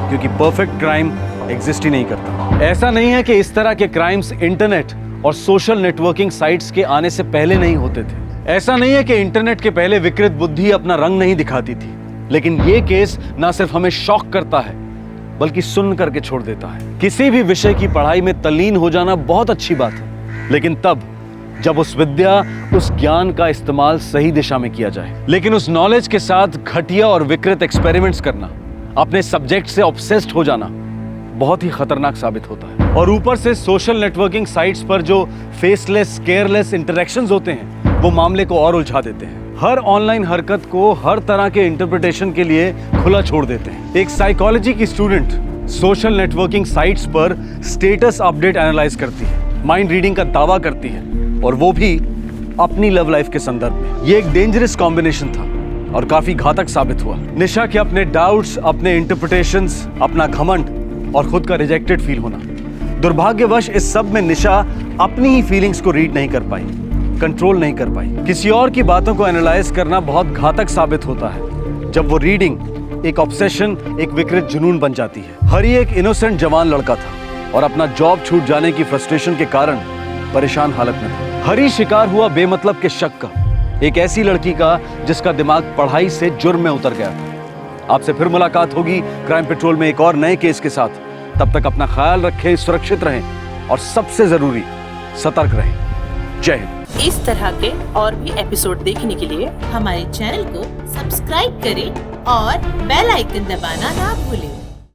क्योंकि परफेक्ट क्राइम एग्जिस्ट ही नहीं करता। ऐसा नहीं है कि इस तरह के क्राइम्स इंटरनेट और सोशल नेटवर्किंग साइट्स के आने से पहले नहीं होते थे। ऐसा नहीं है कि इंटरनेट के पहले विकृत बुद्धि अपना रंग नहीं दिखाती थी, लेकिन ये केस ना सिर्फ हमें शॉक करता है बल्कि सुन करके छोड़ देता है। किसी भी विषय की पढ़ाई में तल्लीन हो जाना बहुत अच्छी बात है, लेकिन तब जब उस विद्या, उस ज्ञान का इस्तेमाल सही दिशा में किया जाए। लेकिन उस नॉलेज के साथ घटिया और विकृत एक्सपेरिमेंट्स करना, अपने सब्जेक्ट से ऑब्सेस्ड हो जाना बहुत ही खतरनाक साबित होता है। और ऊपर से सोशल नेटवर्किंग साइट्स पर जो फेसलेस, केयरलेस इंटरेक्शंस होते हैं, वो मामले को और उलझा देते हैं। हर ऑनलाइन हरकत को हर तरह के इंटरप्रिटेशन के लिए खुला छोड़ देते हैं। एक साइकोलॉजी की स्टूडेंट सोशल नेटवर्किंग साइट्स पर स्टेटस अपडेट एनालाइज करती है, माइंड रीडिंग का दावा करती है, और वो भी अपनी लव लाइफ के संदर्भ में। ये एक डेंजरस कॉम्बिनेशन था और काफी घातक साबित हुआ। निशा के अपने डाउट्स, अपने इंटरप्रिटेशंस, अपना घमंड और खुद का रिजेक्टेड फील होना। दुर्भाग्यवश इस सब में निशा अपनी ही फीलिंग्स को रीड नहीं कर पाई। कंट्रोल नहीं कर पाई। किसी और की बातों को एनालाइज करना बहुत घातक साबित होता है जब वो रीडिंग एक ऑब्सेशन, एक विकृत जुनून बन जाती है। हरी एक इनोसेंट जवान लड़का था और अपना जॉब छूट जाने की फ्रस्ट्रेशन के कारण परेशान हालत में था। हरी शिकार हुआ बेमतलब के शक का, एक ऐसी लड़की का जिसका दिमाग पढ़ाई से जुर्म में उतर गया था। आपसे फिर मुलाकात होगी क्राइम पेट्रोल में एक और नए केस के साथ। तब तक अपना ख्याल रखें, सुरक्षित रहें और सबसे जरूरी सतर्क रहें। जय हिंद। इस तरह के और भी एपिसोड देखने के लिए हमारे चैनल को सब्सक्राइब करें और बेल आइकन दबाना ना भूलें।